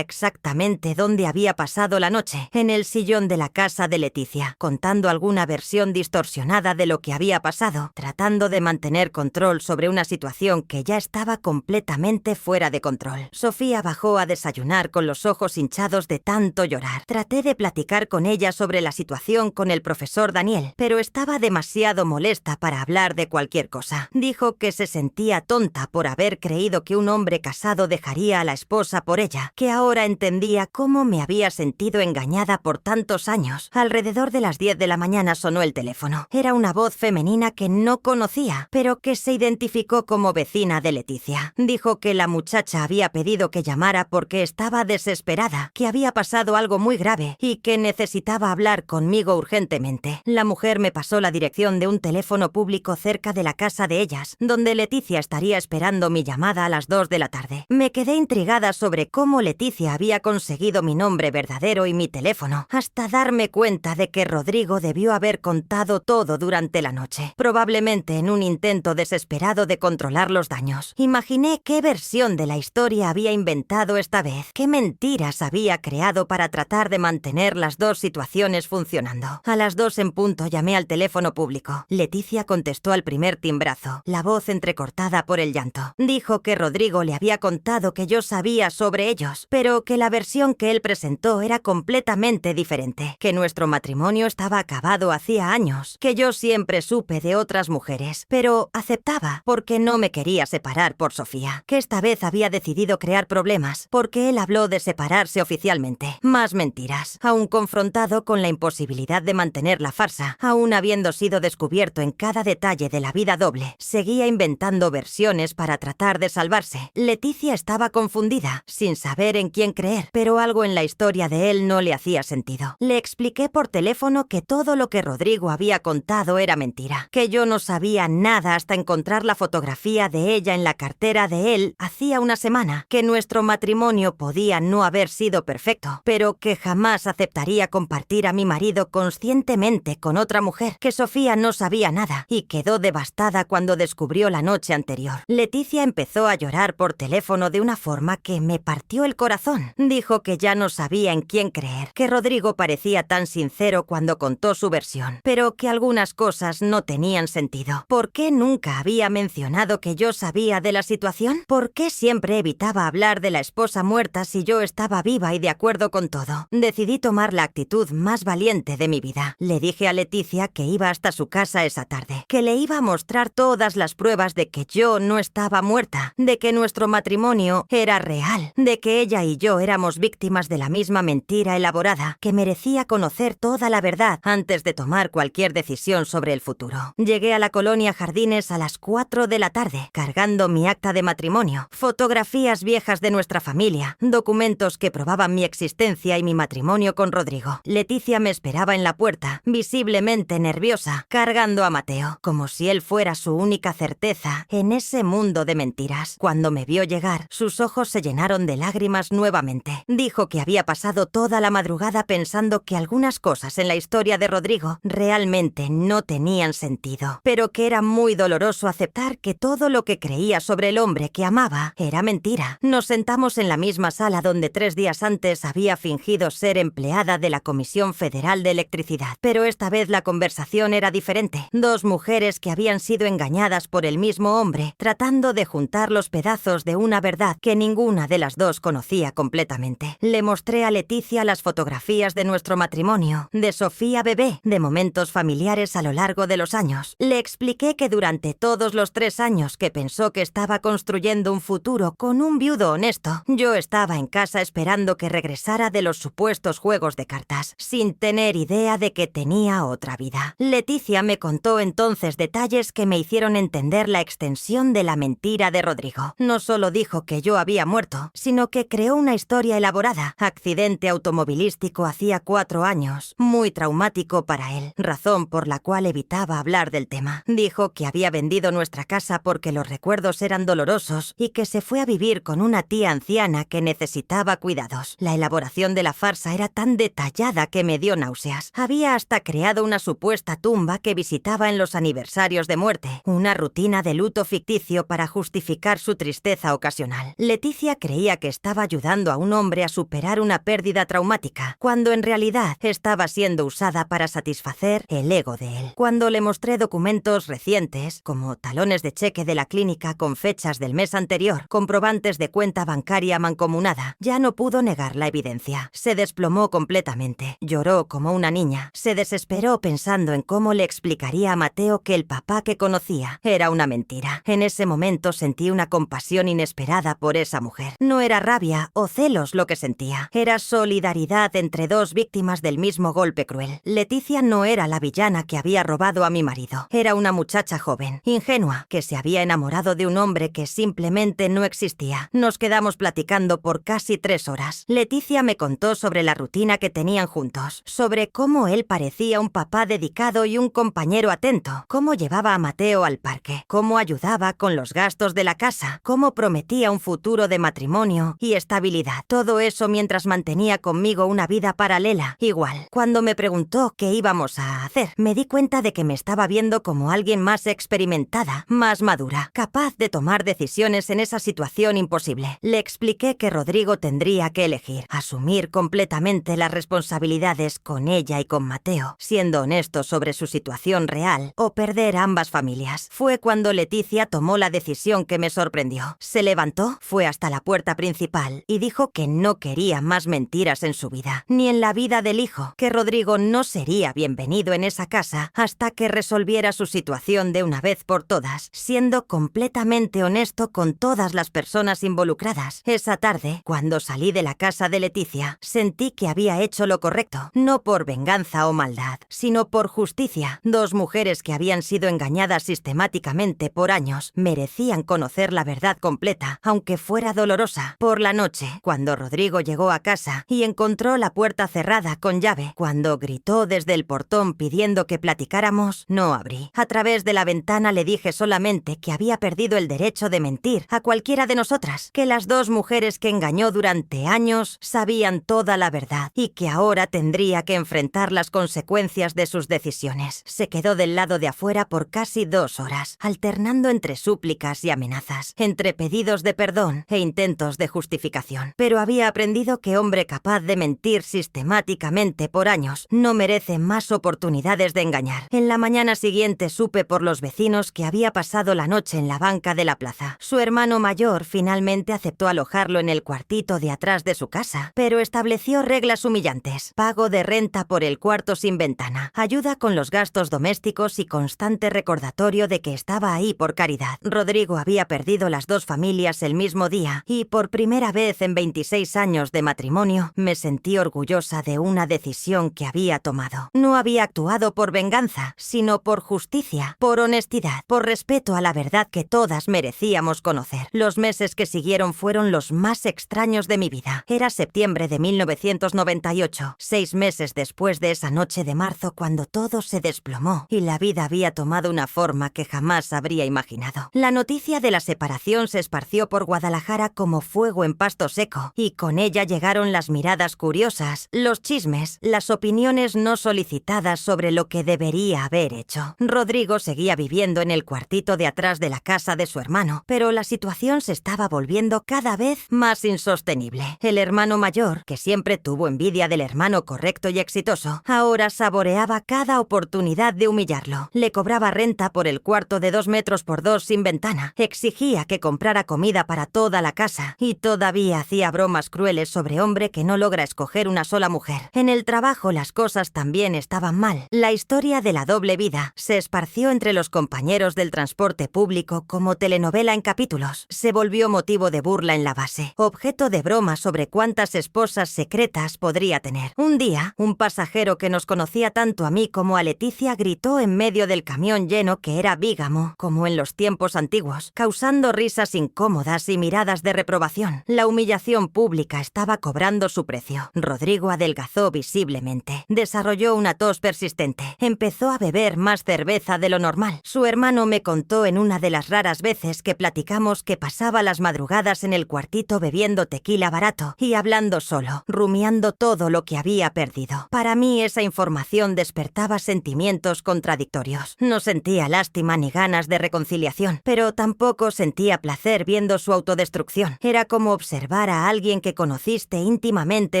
exactamente dónde había pasado la noche, en el sillón de la casa de Leticia, contando alguna versión distorsionada de lo que había pasado, tratando de mantener control sobre una situación que ya estaba completamente fuera de control. Sofía bajó a desayunar con los ojos hinchados de tanto llorar. Traté de platicar con ella sobre la situación con el profesor Daniel, pero estaba demasiado molesta para hablar de cualquier cosa. Dijo que se sentía tonta por haber creído que un hombre casado dejaría a la esposa por ella, que ahora entendía cómo me había sentido engañada por tantos años. Alrededor de las 10 de la mañana sonó el teléfono. Era una voz femenina que no conocía, pero que se identificó como vecina de Leticia. Dijo que la muchacha había pedido que llamara porque estaba desesperada, que había pasado algo muy grave y que necesitaba hablar conmigo urgentemente. La mujer me pasó la dirección de un teléfono público cerca de la casa de ellas, donde Leticia estaría esperando mi llamada a las 2 de la tarde. Me quedé intrigada sobre cómo Leticia había conseguido mi nombre verdadero y mi teléfono, hasta darme cuenta de que Rodrigo debió haber contado todo durante la noche, probablemente en un intento desesperado de controlar los daños. Imaginé qué versión de la historia había inventado esta vez, qué mentiras había creado para tratar de mantener las dos situaciones funcionando. A las 2 en punto llamé al teléfono público. Leticia contestó al primer timbrazo, la voz entrecortada por el llanto. Dijo que Rodrigo le había contado que yo sabía sobre ellos, pero que la versión que él presentó era completamente diferente, que nuestro matrimonio estaba acabado hacía años, que yo siempre supe de otras mujeres, pero aceptaba porque no me quería separar por Sofía, que esta vez había decidido crear problemas porque él habló de separarse oficialmente. Más mentiras. Aún confrontado con la imposibilidad de mantener la farsa, aún habiendo sido descubierto en cada detalle de la vida doble, seguía inventando versiones para tratar de salvarse. Leticia estaba confundida, sin saber en quién creer, pero algo en la historia de él no le hacía sentido. Le expliqué por teléfono que todo lo que Rodrigo había contado era mentira, que yo no sabía nada hasta encontrar la fotografía de ella en la cartera de él hacía una semana, que nuestro matrimonio podía no haber sido perfecto, pero que jamás aceptaría compartir a mi marido conscientemente con otra mujer, que Sofía no sabía nada y quedó devastada cuando descubrió la noche anterior. Leticia empezó a llorar por teléfono de una forma que me partió el corazón. Dijo que ya no sabía en quién creer, que Rodrigo parecía tan sincero cuando contó su versión, pero que algunas cosas no tenían sentido. ¿Por qué nunca había mencionado que yo sabía de la situación? ¿Por qué siempre evitaba hablar de la esposa muerta si yo estaba viva estaba y de acuerdo con todo. Decidí tomar la actitud más valiente de mi vida. Le dije a Leticia que iba hasta su casa esa tarde, que le iba a mostrar todas las pruebas de que yo no estaba muerta, de que nuestro matrimonio era real, de que ella y yo éramos víctimas de la misma mentira elaborada, que merecía conocer toda la verdad antes de tomar cualquier decisión sobre el futuro. Llegué a la colonia Jardines a las 4 de la tarde, cargando mi acta de matrimonio, fotografías viejas de nuestra familia, documentos que probaban mi existencia y mi matrimonio con Rodrigo. Leticia me esperaba en la puerta, visiblemente nerviosa, cargando a Mateo, como si él fuera su única certeza en ese mundo de mentiras. Cuando me vio llegar, sus ojos se llenaron de lágrimas nuevamente. Dijo que había pasado toda la madrugada pensando que algunas cosas en la historia de Rodrigo realmente no tenían sentido, pero que era muy doloroso aceptar que todo lo que creía sobre el hombre que amaba era mentira. Nos sentamos en la misma sala donde 3 días antes había fingido ser empleada de la Comisión Federal de Electricidad, pero esta vez la conversación era diferente. 2 mujeres que habían sido engañadas por el mismo hombre, tratando de juntar los pedazos de una verdad que ninguna de las dos conocía completamente. Le mostré a Leticia las fotografías de nuestro matrimonio, de Sofía bebé, de momentos familiares a lo largo de los años. Le expliqué que durante todos los 3 años que pensó que estaba construyendo un futuro con un viudo honesto, yo estaba en casa esperando que regresara de los supuestos juegos de cartas, sin tener idea de que tenía otra vida. Leticia me contó entonces detalles que me hicieron entender la extensión de la mentira de Rodrigo. No solo dijo que yo había muerto, sino que creó una historia elaborada. Accidente automovilístico hacía 4 años, muy traumático para él, razón por la cual evitaba hablar del tema. Dijo que había vendido nuestra casa porque los recuerdos eran dolorosos y que se fue a vivir con una tía anciana que necesitaba cuidados. La elaboración de la farsa era tan detallada que me dio náuseas. Había hasta creado una supuesta tumba que visitaba en los aniversarios de muerte, una rutina de luto ficticio para justificar su tristeza ocasional. Leticia creía que estaba ayudando a un hombre a superar una pérdida traumática, cuando en realidad estaba siendo usada para satisfacer el ego de él. Cuando le mostré documentos recientes, como talones de cheque de la clínica con fechas del mes anterior, comprobantes de cuenta bancaria mancomunada, ya no pudo negar la evidencia. Se desplomó completamente, lloró como una niña, se desesperó pensando en cómo le explicaría a Mateo que el papá que conocía era una mentira. En ese momento sentí una compasión inesperada por esa mujer. No era rabia o celos lo que sentía, era solidaridad entre 2 víctimas del mismo golpe cruel. Leticia no era la villana que había robado a mi marido, era una muchacha joven, ingenua, que se había enamorado de un hombre que simplemente no existía. Nos quedamos platicando por casi 3 horas. Leticia me contó sobre la rutina que tenían juntos, sobre cómo él parecía un papá dedicado y un compañero atento, cómo llevaba a Mateo al parque, cómo ayudaba con los gastos de la casa, cómo prometía un futuro de matrimonio y estabilidad. Todo eso mientras mantenía conmigo una vida paralela, igual. Cuando me preguntó qué íbamos a hacer, me di cuenta de que me estaba viendo como alguien más experimentada, más madura, capaz de tomar decisiones en esa situación imposible. Le expliqué que Rodrigo tendría que elegir, asumir completamente las responsabilidades con ella y con Mateo, siendo honesto sobre su situación real, o perder a ambas familias. Fue cuando Leticia tomó la decisión que me sorprendió. Se levantó, fue hasta la puerta principal y dijo que no quería más mentiras en su vida, ni en la vida del hijo, que Rodrigo no sería bienvenido en esa casa hasta que resolviera su situación de una vez por todas, siendo completamente honesto con todas las personas involucradas. Esa tarde, cuando salí de la casa de Leticia, sentí que había hecho lo correcto, no por venganza o maldad, sino por justicia. 2 mujeres que habían sido engañadas sistemáticamente por años merecían conocer la verdad completa, aunque fuera dolorosa. Por la noche, cuando Rodrigo llegó a casa y encontró la puerta cerrada con llave, cuando gritó desde el portón pidiendo que platicáramos, no abrí. A través de la ventana le dije solamente que había perdido el derecho de mentir a cualquiera de nosotras, que las 2 mujeres que engañó durante años sabían toda la verdad y que ahora tendría que enfrentar las consecuencias de sus decisiones. Se quedó del lado de afuera por casi 2 horas, alternando entre súplicas y amenazas, entre pedidos de perdón e intentos de justificación. Pero había aprendido que hombre capaz de mentir sistemáticamente por años no merece más oportunidades de engañar. En la mañana siguiente supe por los vecinos que había pasado la noche en la banca de la plaza. Su hermano mayor finalmente aceptó alojarlo en el cuartito de atrás de su casa, pero estableció reglas humillantes: pago de renta por el cuarto sin ventana, ayuda con los gastos domésticos y constante recordatorio de que estaba ahí por caridad. Rodrigo había perdido las dos familias el mismo día y por primera vez en 26 años de matrimonio me sentí orgullosa de una decisión que había tomado. No había actuado por venganza, sino por justicia, por honestidad, por respeto a la verdad que todas merecíamos conocer. Los meses que siguieron fueron los más extraños de mi vida. Era septiembre de 1998, 6 meses después de esa noche de marzo cuando todo se desplomó y la vida había tomado una forma que jamás habría imaginado. La noticia de la separación se esparció por Guadalajara como fuego en pasto seco, y con ella llegaron las miradas curiosas, los chismes, las opiniones no solicitadas sobre lo que debería haber hecho. Rodrigo seguía viviendo en el cuartito de atrás de la casa de su hermano, pero la situación se estaba volviendo cada vez más insostenible. El hermano mayor, que siempre tuvo envidia del hermano correcto y exitoso, ahora saboreaba cada oportunidad de humillarlo. Le cobraba renta por el cuarto de 2 metros por 2 sin ventana, exigía que comprara comida para toda la casa y todavía hacía bromas crueles sobre hombre que no logra escoger una sola mujer. En el trabajo las cosas también estaban mal. La historia de la doble vida se esparció entre los compañeros del transporte público como telenovela en capítulos. Se volvió motivo de burla en la base, objeto de broma sobre cuántas esposas secretas podría tener. Un día, un pasajero que nos conocía tanto a mí como a Leticia gritó en medio del camión lleno que era bígamo, como en los tiempos antiguos, causando risas incómodas y miradas de reprobación. La humillación pública estaba cobrando su precio. Rodrigo adelgazó visiblemente. Desarrolló una tos persistente. Empezó a beber más cerveza de lo normal. Su hermano me contó en una de las raras veces que platicamos que pasaba las madrugadas en el cuartito bebiendo tequila barato y hablando solo, rumiando todo lo que había perdido. Para mí esa información despertaba sentimientos contradictorios. No sentía lástima ni ganas de reconciliación, pero tampoco sentía placer viendo su autodestrucción. Era como observar a alguien que conociste íntimamente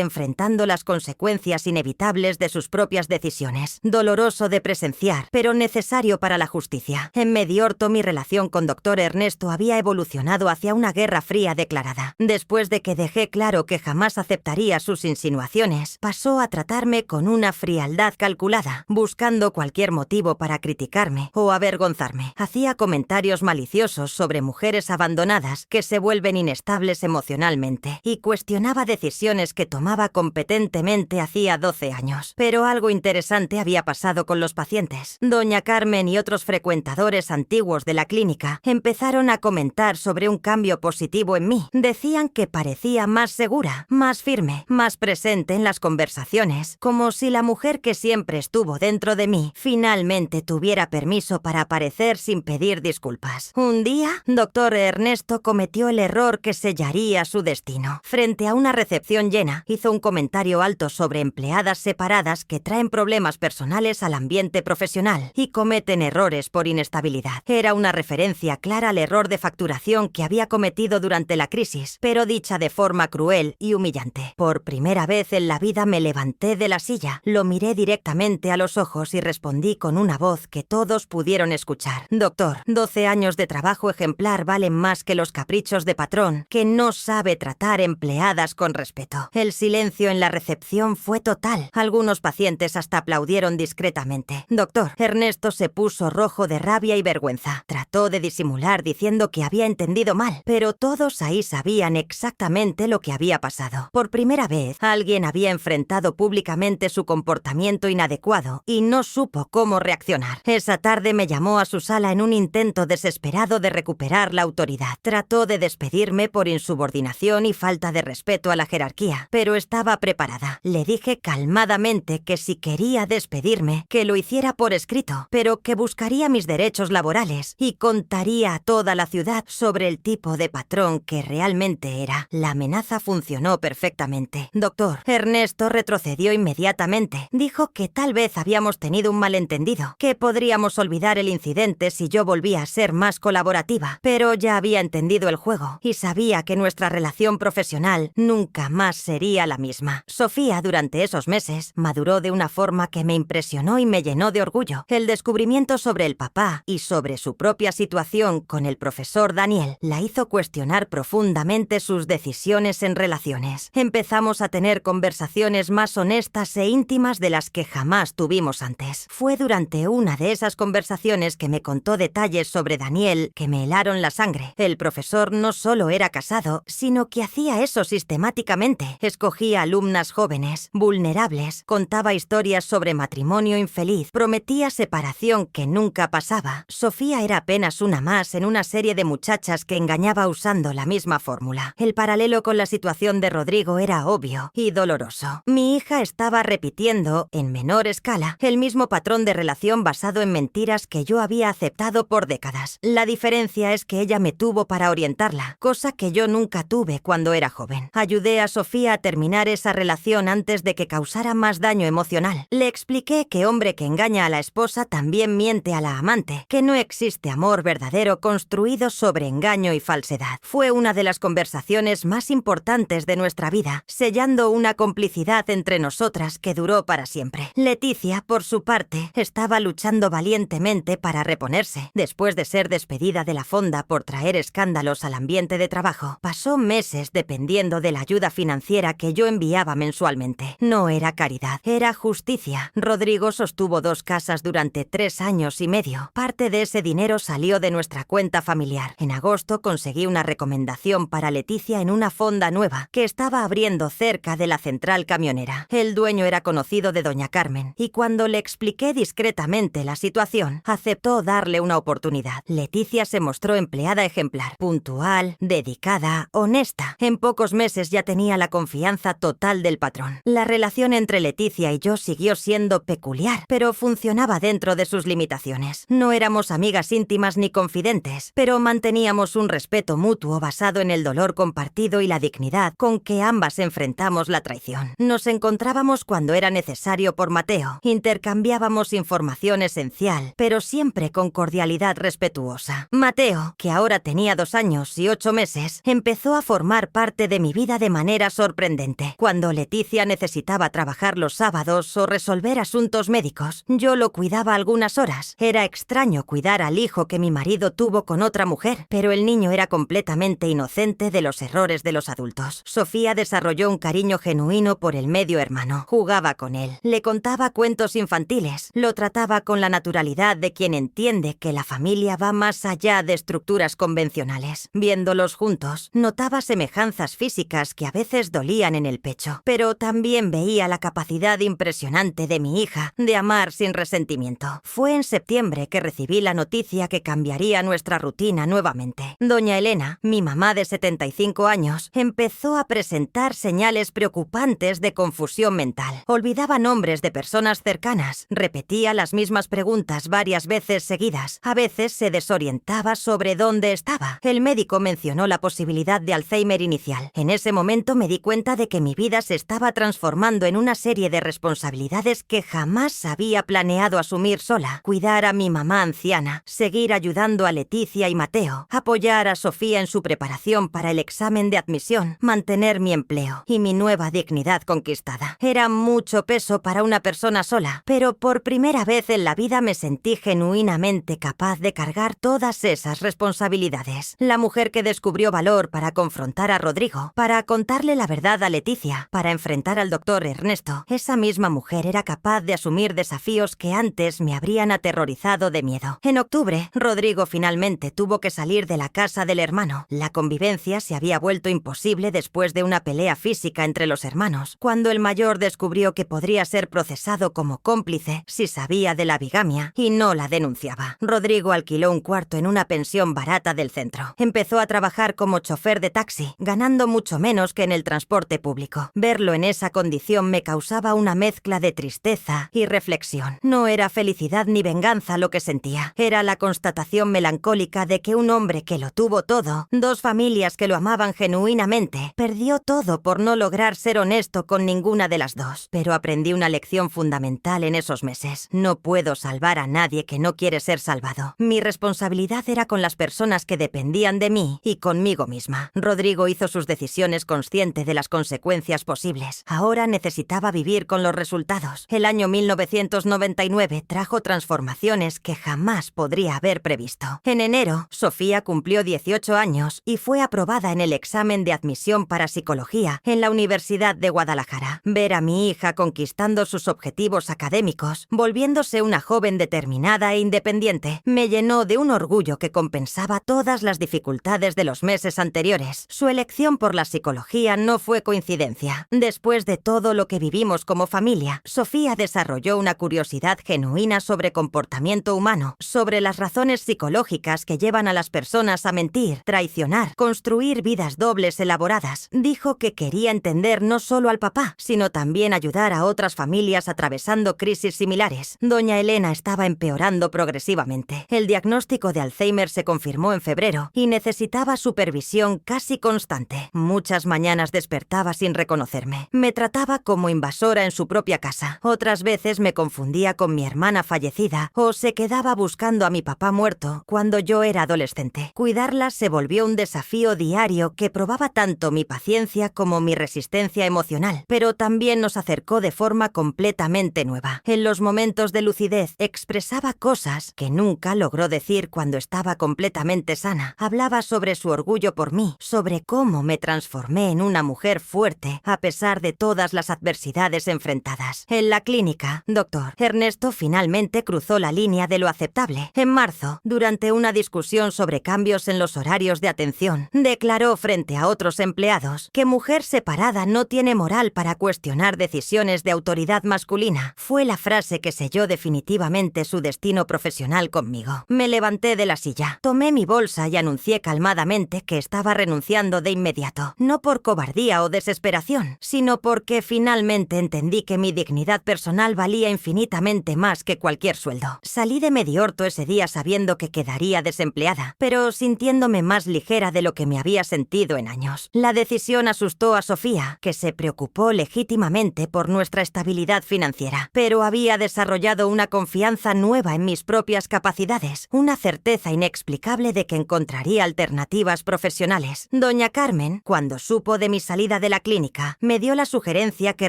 enfrentando las consecuencias inevitables de sus propias decisiones. Doloroso de presenciar, pero necesario para la justicia. En Mediorto mi relación con Dr. Ernesto había evolucionado hacia una guerra fría declarada. Después de que dejé claro que jamás aceptaría sus insinuaciones, pasó a tratarme con una frialdad calculada, buscando cualquier motivo para criticarme o avergonzarme. Hacía comentarios maliciosos sobre mujeres abandonadas que se vuelven inestables emocionalmente y cuestionaba decisiones que tomaba competentemente hacía 12 años. Pero algo interesante había pasado con los pacientes. Doña Carmen y otros frecuentadores antiguos de la clínica empezaron a comentar sobre un cambio positivo en mí. Decían que parecía más segura, más firme, más presente en las conversaciones, como si la mujer que siempre estuvo dentro de mí finalmente tuviera permiso para aparecer sin pedir disculpas. Un día, Dr. Ernesto cometió el error que sellaría su destino. Frente a una recepción llena, hizo un comentario alto sobre empleadas separadas que traen problemas personales al ambiente profesional y cometen errores por inestabilidad. Era una referencia clara al error de facturación que había cometido durante la crisis, pero dicha de forma cruel y humillante. Por primera vez en la vida me levanté de la silla, lo miré directamente a los ojos y respondí con una voz que todos pudieron escuchar. Doctor, 12 años de trabajo ejemplar valen más que los caprichos de patrón que no sabe tratar empleadas con respeto. El silencio en la recepción fue total. Algunos pacientes hasta aplaudieron discretamente. Doctor, Ernesto se puso rojo de rabia y vergüenza. Trató de disimular diciendo que había entendido mal, pero todos ahí sabían exactamente lo que había pasado. Por primera vez, alguien había enfrentado públicamente su comportamiento inadecuado y no supo cómo reaccionar. Esa tarde me llamó a su sala en un intento desesperado de recuperar la autoridad. Trató de despedirme por insubordinación y falta de respeto a la jerarquía, pero estaba preparada. Le dije calmadamente que si quería despedirme, que lo hiciera por escrito, pero que buscaría mis derechos laborales y contaría a toda la ciudad sobre el tipo de patrón que realmente era. La amenaza funcionó perfectamente. Doctor, Ernesto retrocedió inmediatamente. Dijo que tal vez habíamos tenido un malentendido, que podríamos olvidar el incidente si yo volvía a ser más colaborativa, pero ya había entendido el juego y sabía que nuestra relación profesional nunca más sería la misma. Sofía, durante esos meses, maduró de una forma que me impresionó y me llenó de orgullo. El descubrimiento sobre el papá y sobre su propia situación con el profesor Daniel la hizo cuestionar profundamente sus decisiones en relaciones. Empezamos a tener conversaciones más honestas e íntimas de las que jamás tuvimos antes. Fue durante una de esas conversaciones que me contó detalles sobre Daniel que me helaron la sangre. El profesor no solo era casado, sino que hacía eso sistemáticamente. Escogía alumnas jóvenes, vulnerables, contaba historias sobre matrimonio infeliz, prometía separación que nunca pasaba. Sofía era apenas una más en una serie de muchachas que engañaba usando la misma fórmula. El paralelo con la situación de Rodrigo era obvio y doloroso. Mi hija estaba repitiendo, en menor escala, el mismo patrón de relación basado en mentiras que yo había aceptado por décadas. La diferencia es que ella me tuvo para orientarla, cosa que yo nunca tuve cuando era joven. Ayudé a Sofía a terminar esa relación antes de que causara más daño emocional. Le expliqué que hombre que engaña a la esposa también miente a la amante, que no existe amor verdadero construido sobre engaño y falsedad. Fue una de las conversaciones más importantes de nuestra vida, sellando una complicidad entre nosotras que duró para siempre. Leticia, por su parte, estaba luchando valientemente para reponerse. Después de ser despedida de la fonda por traer escándalos al ambiente de trabajo, pasó meses dependiendo de la ayuda financiera que yo enviaba mensualmente. No era caridad, era justicia. Rodrigo sostuvo 2 casas durante 3 años y medio. Parte de ese dinero salió de nuestra cuenta familiar. En agosto conseguí una recomendación para Leticia en una fonda nueva que estaba abriendo cerca de la central camionera. El dueño era conocido de doña Carmen y cuando le expliqué discretamente la situación, aceptó darle una oportunidad. Leticia se mostró empleada ejemplar, puntual, dedicada, honesta. En pocos meses ya tenía la confianza total del patrón. La relación entre Leticia y yo siguió siendo peculiar, pero funcionaba dentro de sus limitaciones. No éramos amigas íntimas ni confidentes, pero manteníamos un respeto mutuo basado en el dolor compartido y la dignidad con que ambas enfrentamos la traición. Nos encontrábamos cuando era necesario por Mateo. Intercambiábamos información esencial, pero siempre con cordialidad respetuosa. Mateo, que ahora tenía 2 años y 8 meses, empezó a formar parte de mi vida de manera sorprendente. Cuando Leticia necesitaba trabajar los sábados o resolver asuntos médicos, yo lo cuidaba algunas horas. Era extraño cuidar al hijo que mi marido tuvo con otra mujer, pero el niño era completamente inocente de los errores de los adultos. Sofía desarrolló un cariño genuino por el medio hermano. Jugaba con él, le contaba cuentos infantiles, lo trataba con la naturalidad de quien entiende que la familia va más allá de estructuras convencionales. Viéndolos juntos, notaba semejanzas físicas que a veces dolían en el pecho, pero también veía la capacidad impresionante de mi hija de amar sin resentimiento. Fue en septiembre que recibí la noticia que cambiaría nuestra rutina nuevamente. Doña Elena, mi mamá de 75 años, empezó a presentar señales preocupantes de confusión mental. Olvidaba nombres de personas cercanas, repetía las mismas preguntas varias veces seguidas. A veces se desorientaba sobre dónde estaba. El médico mencionó la posibilidad de Alzheimer inicial. En ese momento me di cuenta de que mi vida se estaba transformando en una serie de responsabilidades que jamás había planeado asumir sola. Cuidar a mi mamá anciana, seguir ayudando a Leticia y Mateo, apoyar a Sofía en su preparación para el examen de admisión, mantener mi empleo y mi nueva dignidad conquistada. Era mucho peso para una persona sola, pero por primera vez en la vida me sentí genuinamente capaz de cargar todas esas responsabilidades. La mujer que descubrió valor para confrontar a Rodrigo, para contarle la verdad a Leticia, para enfrentar al doctor Ernesto, esa misma mujer era capaz de asumir desafíos que antes me habrían aterrorizado de miedo. En octubre, Rodrigo finalmente tuvo que salir de la casa del hermano. La convivencia se había vuelto imposible después de una pelea física entre los hermanos, cuando el mayor descubrió que podría ser procesado como cómplice si sabía de la bigamia y no la denunciaba. Rodrigo alquiló un cuarto en una pensión barata del centro. Empezó a trabajar como chofer de taxi, ganando mucho menos que en el transporte público. Verlo en esa condición me causaba una mezcla de tristeza y reflexión. No era felicidad ni venganza lo que sentía. Era la constatación melancólica de que un hombre que lo tuvo todo, 2 familias que lo amaban genuinamente, perdió todo por no lograr ser honesto con ninguna de las 2. Pero aprendí una lección fundamental en esos meses. No puedo salvar a nadie que no quiere ser salvado. Mi responsabilidad era con las personas que dependían de mí y conmigo misma. Rodrigo hizo sus decisiones consciente de las consecuencias posibles. Ahora necesitaba vivir con los resultados. El año 1999 trajo transformaciones que jamás podría haber previsto. En enero, Sofía cumplió 18 años y fue aprobada en el examen de admisión admisión para psicología en la Universidad de Guadalajara. Ver a mi hija conquistando sus objetivos académicos, volviéndose una joven determinada e independiente, me llenó de un orgullo que compensaba todas las dificultades de los meses anteriores. Su elección por la psicología no fue coincidencia. Después de todo lo que vivimos como familia, Sofía desarrolló una curiosidad genuina sobre comportamiento humano, sobre las razones psicológicas que llevan a las personas a mentir, traicionar, construir vidas dobles elaboradas. Dijo que quería entender no solo al papá, sino también ayudar a otras familias atravesando crisis similares. Doña Elena estaba empeorando progresivamente. El diagnóstico de Alzheimer se confirmó en febrero y necesitaba supervisión casi constante. Muchas mañanas despertaba sin reconocerme. Me trataba como invasora en su propia casa. Otras veces me confundía con mi hermana fallecida o se quedaba buscando a mi papá muerto cuando yo era adolescente. Cuidarla se volvió un desafío diario que probaba tanto mi paciencia como mi resistencia emocional, pero también nos acercó de forma completamente nueva. En los momentos de lucidez expresaba cosas que nunca logró decir cuando estaba completamente sana. Hablaba sobre su orgullo por mí, sobre cómo me transformé en una mujer fuerte a pesar de todas las adversidades enfrentadas. En la clínica, Dr. Ernesto finalmente cruzó la línea de lo aceptable. En marzo, durante una discusión sobre cambios en los horarios de atención, declaró frente a otros empleados que mujer separada no tiene moral para cuestionar decisiones de autoridad masculina. Fue la frase que selló definitivamente su destino profesional conmigo. Me levanté de la silla, tomé mi bolsa y anuncié calmadamente que estaba renunciando de inmediato, no por cobardía o desesperación, sino porque finalmente entendí que mi dignidad personal valía infinitamente más que cualquier sueldo. Salí de Mediorto ese día sabiendo que quedaría desempleada, pero sintiéndome más ligera de lo que me había sentido en años. La decisión asustó a Sofía, que se preocupó legítimamente por nuestra estabilidad financiera, pero había desarrollado una confianza nueva en mis propias capacidades, una certeza inexplicable de que encontraría alternativas profesionales. Doña Carmen, cuando supo de mi salida de la clínica, me dio la sugerencia que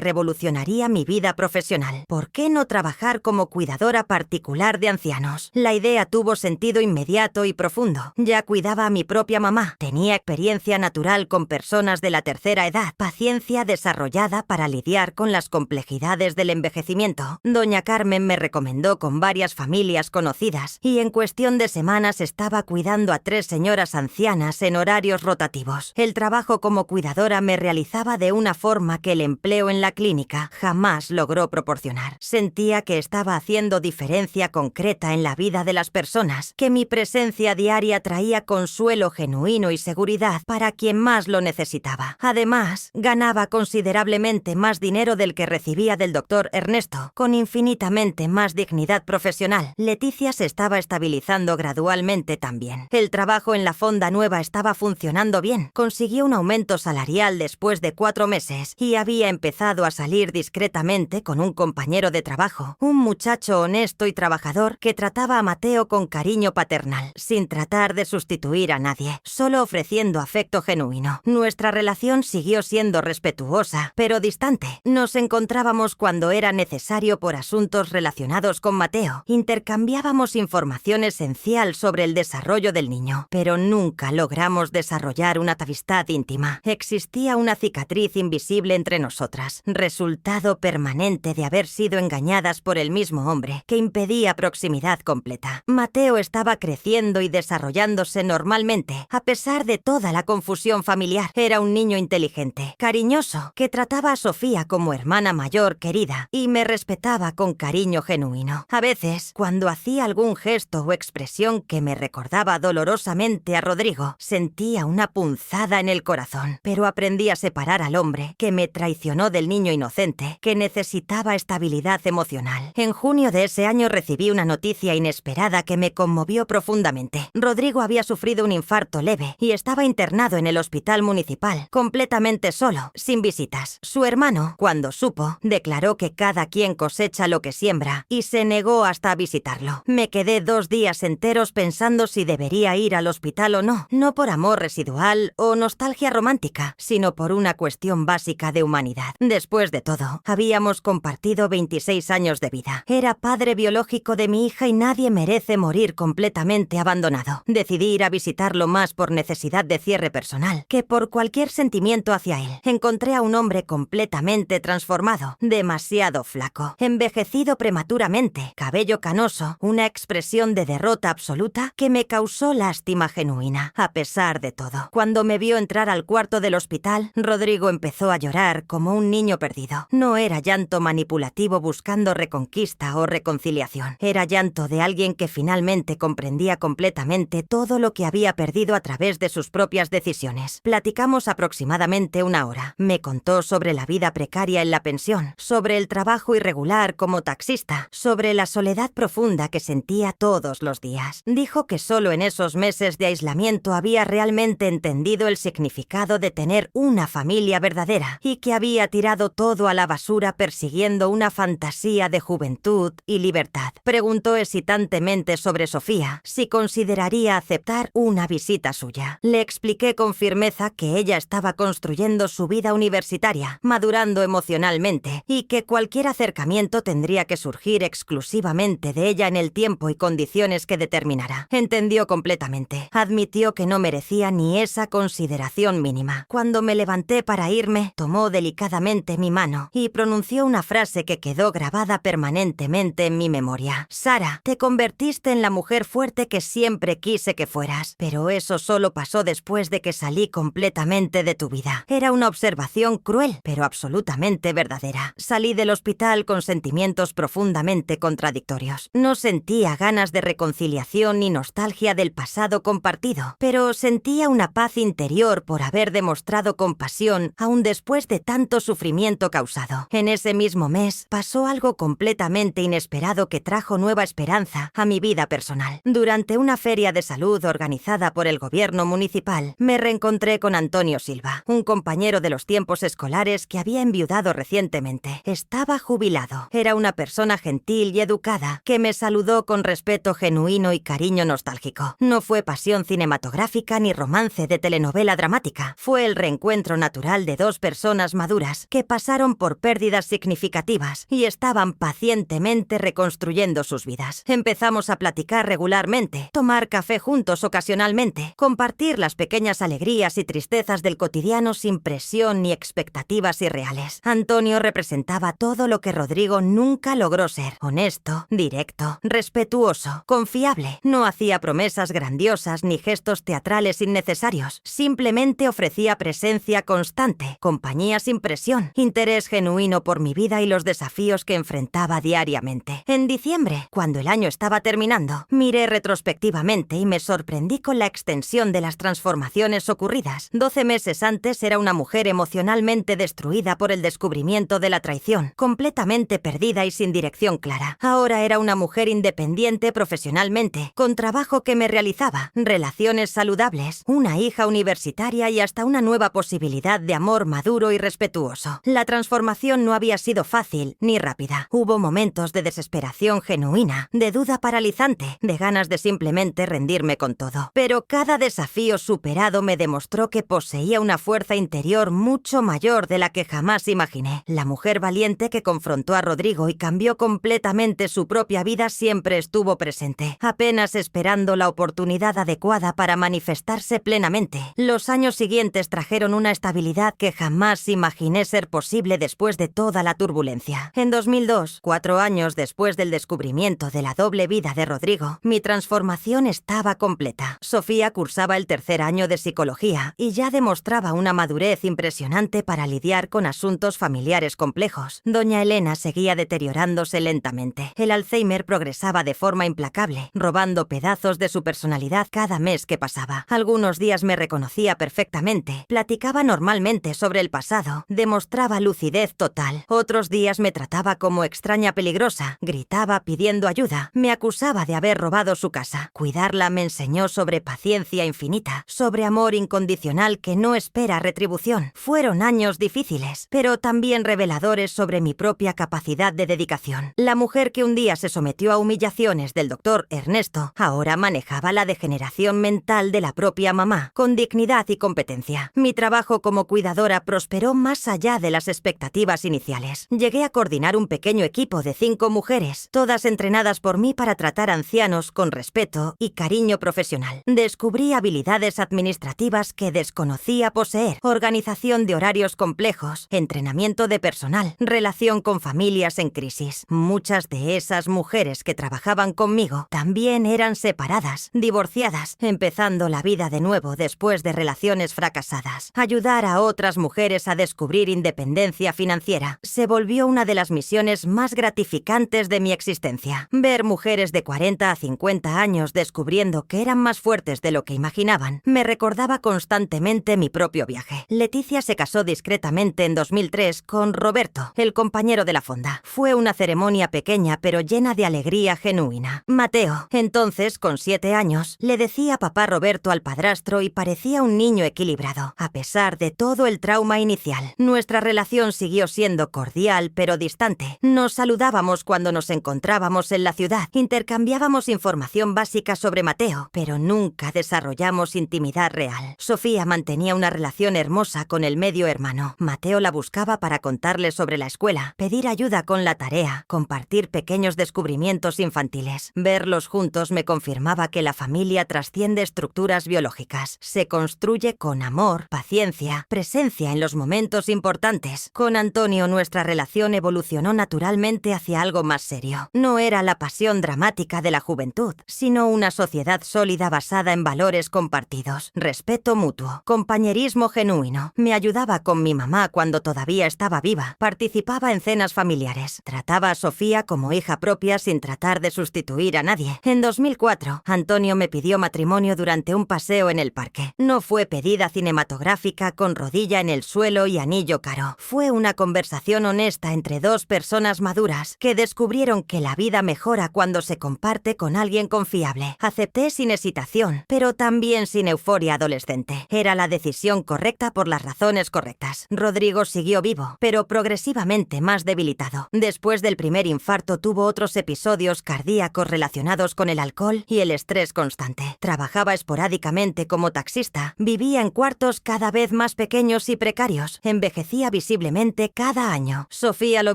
revolucionaría mi vida profesional. ¿Por qué no trabajar como cuidadora particular de ancianos? La idea tuvo sentido inmediato y profundo. Ya cuidaba a mi propia mamá, tenía experiencia natural con personas de la tercera edad, paciencia desarrollada para lidiar con las complejidades del envejecimiento. Doña Carmen me recomendó con varias familias conocidas y en cuestión de semanas estaba cuidando a 3 señoras ancianas en horarios rotativos. El trabajo como cuidadora me realizaba de una forma que el empleo en la clínica jamás logró proporcionar. Sentía que estaba haciendo diferencia concreta en la vida de las personas, que mi presencia diaria traía consuelo genuino y seguridad para quien más lo necesitaba. Además, ganaba considerablemente más dinero del que recibía del doctor Ernesto, con infinitamente más dignidad profesional. Leticia se estaba estabilizando gradualmente también. El trabajo en la fonda nueva estaba funcionando bien. Consiguió un aumento salarial después de 4 meses y había empezado a salir discretamente con un compañero de trabajo, un muchacho honesto y trabajador que trataba a Mateo con cariño paternal, sin tratar de sustituir a nadie, solo ofreciendo afecto genuino. Nuestra relación siguió siendo respetuosa, pero distante. Nos encontrábamos cuando era necesario por asuntos relacionados con Mateo. Intercambiábamos información esencial sobre el desarrollo del niño, pero nunca logramos desarrollar una amistad íntima. Existía una cicatriz invisible entre nosotras, resultado permanente de haber sido engañadas por el mismo hombre, que impedía proximidad completa. Mateo estaba creciendo y desarrollándose normalmente, a pesar de toda la confusión familiar. Era un niño inteligente, cariñoso, que trataba a Sofía como hermana mayor querida y me respetaba con cariño genuino. A veces, cuando hacía algún gesto o expresión que me recordaba dolorosamente a Rodrigo, sentía una punzada en el corazón, pero aprendí a separar al hombre que me traicionó del niño inocente, que necesitaba estabilidad emocional. En junio de ese año recibí una noticia inesperada que me conmovió profundamente. Rodrigo había sufrido un infarto leve y estaba internado en el hospital municipal, completamente solo, sin visitas. Su hermano, cuando supo, declaró que cada quien cosecha lo que siembra y se negó hasta a visitarlo. Me quedé 2 días enteros pensando si debería ir al hospital o no, no por amor residual o nostalgia romántica, sino por una cuestión básica de humanidad. Después de todo, habíamos compartido 26 años de vida. Era padre biológico de mi hija y nadie merece morir completamente abandonado. Decidí ir a visitarlo más por necesidad de cierre personal que por por cualquier sentimiento hacia él. Encontré a un hombre completamente transformado, demasiado flaco, envejecido prematuramente, cabello canoso, una expresión de derrota absoluta que me causó lástima genuina, a pesar de todo. Cuando me vio entrar al cuarto del hospital, Rodrigo empezó a llorar como un niño perdido. No era llanto manipulativo buscando reconquista o reconciliación. Era llanto de alguien que finalmente comprendía completamente todo lo que había perdido a través de sus propias decisiones. Platicamos aproximadamente una hora. Me contó sobre la vida precaria en la pensión, sobre el trabajo irregular como taxista, sobre la soledad profunda que sentía todos los días. Dijo que solo en esos meses de aislamiento había realmente entendido el significado de tener una familia verdadera y que había tirado todo a la basura persiguiendo una fantasía de juventud y libertad. Preguntó hesitantemente sobre Sofía, si consideraría aceptar una visita suya. Le expliqué con firmeza que ella estaba construyendo su vida universitaria, madurando emocionalmente, y que cualquier acercamiento tendría que surgir exclusivamente de ella en el tiempo y condiciones que determinara. Entendió completamente. Admitió que no merecía ni esa consideración mínima. Cuando me levanté para irme, tomó delicadamente mi mano y pronunció una frase que quedó grabada permanentemente en mi memoria. Sara, te convertiste en la mujer fuerte que siempre quise que fueras, pero eso solo pasó después de que salí completamente de tu vida. Era una observación cruel, pero absolutamente verdadera. Salí del hospital con sentimientos profundamente contradictorios. No sentía ganas de reconciliación ni nostalgia del pasado compartido, pero sentía una paz interior por haber demostrado compasión aún después de tanto sufrimiento causado. En ese mismo mes pasó algo completamente inesperado que trajo nueva esperanza a mi vida personal. Durante una feria de salud organizada por el gobierno municipal, me reencontré con Antonio Silva, un compañero de los tiempos escolares que había enviudado recientemente. Estaba jubilado. Era una persona gentil y educada que me saludó con respeto genuino y cariño nostálgico. No fue pasión cinematográfica ni romance de telenovela dramática. Fue el reencuentro natural de dos personas maduras que pasaron por pérdidas significativas y estaban pacientemente reconstruyendo sus vidas. Empezamos a platicar regularmente, tomar café juntos ocasionalmente, compartir las pequeñas alegrías y tristezas del cotidiano sin presión ni expectativas irreales. Antonio representaba todo lo que Rodrigo nunca logró ser: honesto, directo, respetuoso, confiable. No hacía promesas grandiosas ni gestos teatrales innecesarios. Simplemente ofrecía presencia constante, compañía sin presión, interés genuino por mi vida y los desafíos que enfrentaba diariamente. En diciembre, cuando el año estaba terminando, miré retrospectivamente y me sorprendí con la extensión de las transformaciones ocurridas. 12 meses antes era una mujer emocionalmente destruida por el descubrimiento de la traición, completamente perdida y sin dirección clara. Ahora era una mujer independiente profesionalmente, con trabajo que me realizaba, relaciones saludables, una hija universitaria y hasta una nueva posibilidad de amor maduro y respetuoso. La transformación no había sido fácil ni rápida. Hubo momentos de desesperación genuina, de duda paralizante, de ganas de simplemente rendirme con todo. Pero cada desafío superado me demostró que poseía una fuerza interior mucho mayor de la que jamás imaginé. La mujer valiente que confrontó a Rodrigo y cambió completamente su propia vida siempre estuvo presente, apenas esperando la oportunidad adecuada para manifestarse plenamente. Los años siguientes trajeron una estabilidad que jamás imaginé ser posible después de toda la turbulencia. En 2002, 4 años después del descubrimiento de la doble vida de Rodrigo, mi transformación estaba completa. Sofía cursaba el tercer año de psicología y ya demostraba una madurez impresionante para lidiar con asuntos familiares complejos. Doña Elena seguía deteriorándose lentamente. El Alzheimer progresaba de forma implacable, robando pedazos de su personalidad cada mes que pasaba. Algunos días me reconocía perfectamente, platicaba normalmente sobre el pasado, demostraba lucidez total. Otros días me trataba como extraña peligrosa, gritaba pidiendo ayuda, me acusaba de haber robado su casa. Cuidarla me enseñó sobre paciencia infinita, sobre amor incondicional que no espera retribución. Fueron años difíciles, pero también reveladores sobre mi propia capacidad de dedicación. La mujer que un día se sometió a humillaciones del doctor Ernesto, ahora manejaba la degeneración mental de la propia mamá, con dignidad y competencia. Mi trabajo como cuidadora prosperó más allá de las expectativas iniciales. Llegué a coordinar un pequeño equipo de 5 mujeres, todas entrenadas por mí para tratar ancianos con respeto y cariño profesional. Descubrí habilidades administrativas que desconocía desconocía poseer: organización de horarios complejos, entrenamiento de personal, relación con familias en crisis. Muchas de esas mujeres que trabajaban conmigo también eran separadas, divorciadas, empezando la vida de nuevo después de relaciones fracasadas. Ayudar a otras mujeres a descubrir independencia financiera se volvió una de las misiones más gratificantes de mi existencia. Ver mujeres de 40 a 50 años descubriendo que eran más fuertes de lo que imaginaban me recordaba constantemente mi propio viaje. Leticia se casó discretamente en 2003 con Roberto, el compañero de la fonda. Fue una ceremonia pequeña pero llena de alegría genuina. Mateo, entonces con 7 años, le decía papá Roberto al padrastro y parecía un niño equilibrado. A pesar de todo el trauma inicial, nuestra relación siguió siendo cordial pero distante. Nos saludábamos cuando nos encontrábamos en la ciudad, intercambiábamos información básica sobre Mateo, pero nunca desarrollamos intimidad real. Sofía mantenía una relación hermosa con el medio hermano. Mateo la buscaba para contarle sobre la escuela, pedir ayuda con la tarea, compartir pequeños descubrimientos infantiles. Verlos juntos me confirmaba que la familia trasciende estructuras biológicas. Se construye con amor, paciencia, presencia en los momentos importantes. Con Antonio nuestra relación evolucionó naturalmente hacia algo más serio. No era la pasión dramática de la juventud, sino una sociedad sólida basada en valores compartidos, respeto mutuo, compañerismo genuino. Me ayudaba con mi mamá cuando todavía estaba viva, participaba en cenas familiares, trataba a Sofía como hija propia sin tratar de sustituir a nadie. En 2004, Antonio me pidió matrimonio durante un paseo en el parque. No fue pedida cinematográfica con rodilla en el suelo y anillo caro. Fue una conversación honesta entre dos personas maduras que descubrieron que la vida mejora cuando se comparte con alguien confiable. Acepté sin hesitación, pero también sin euforia adolescente. Era la decisión correcta por las razones correctas. Rodrigo siguió vivo, pero progresivamente más debilitado. Después del primer infarto tuvo otros episodios cardíacos relacionados con el alcohol y el estrés constante. Trabajaba esporádicamente como taxista, vivía en cuartos cada vez más pequeños y precarios, envejecía visiblemente cada año. Sofía lo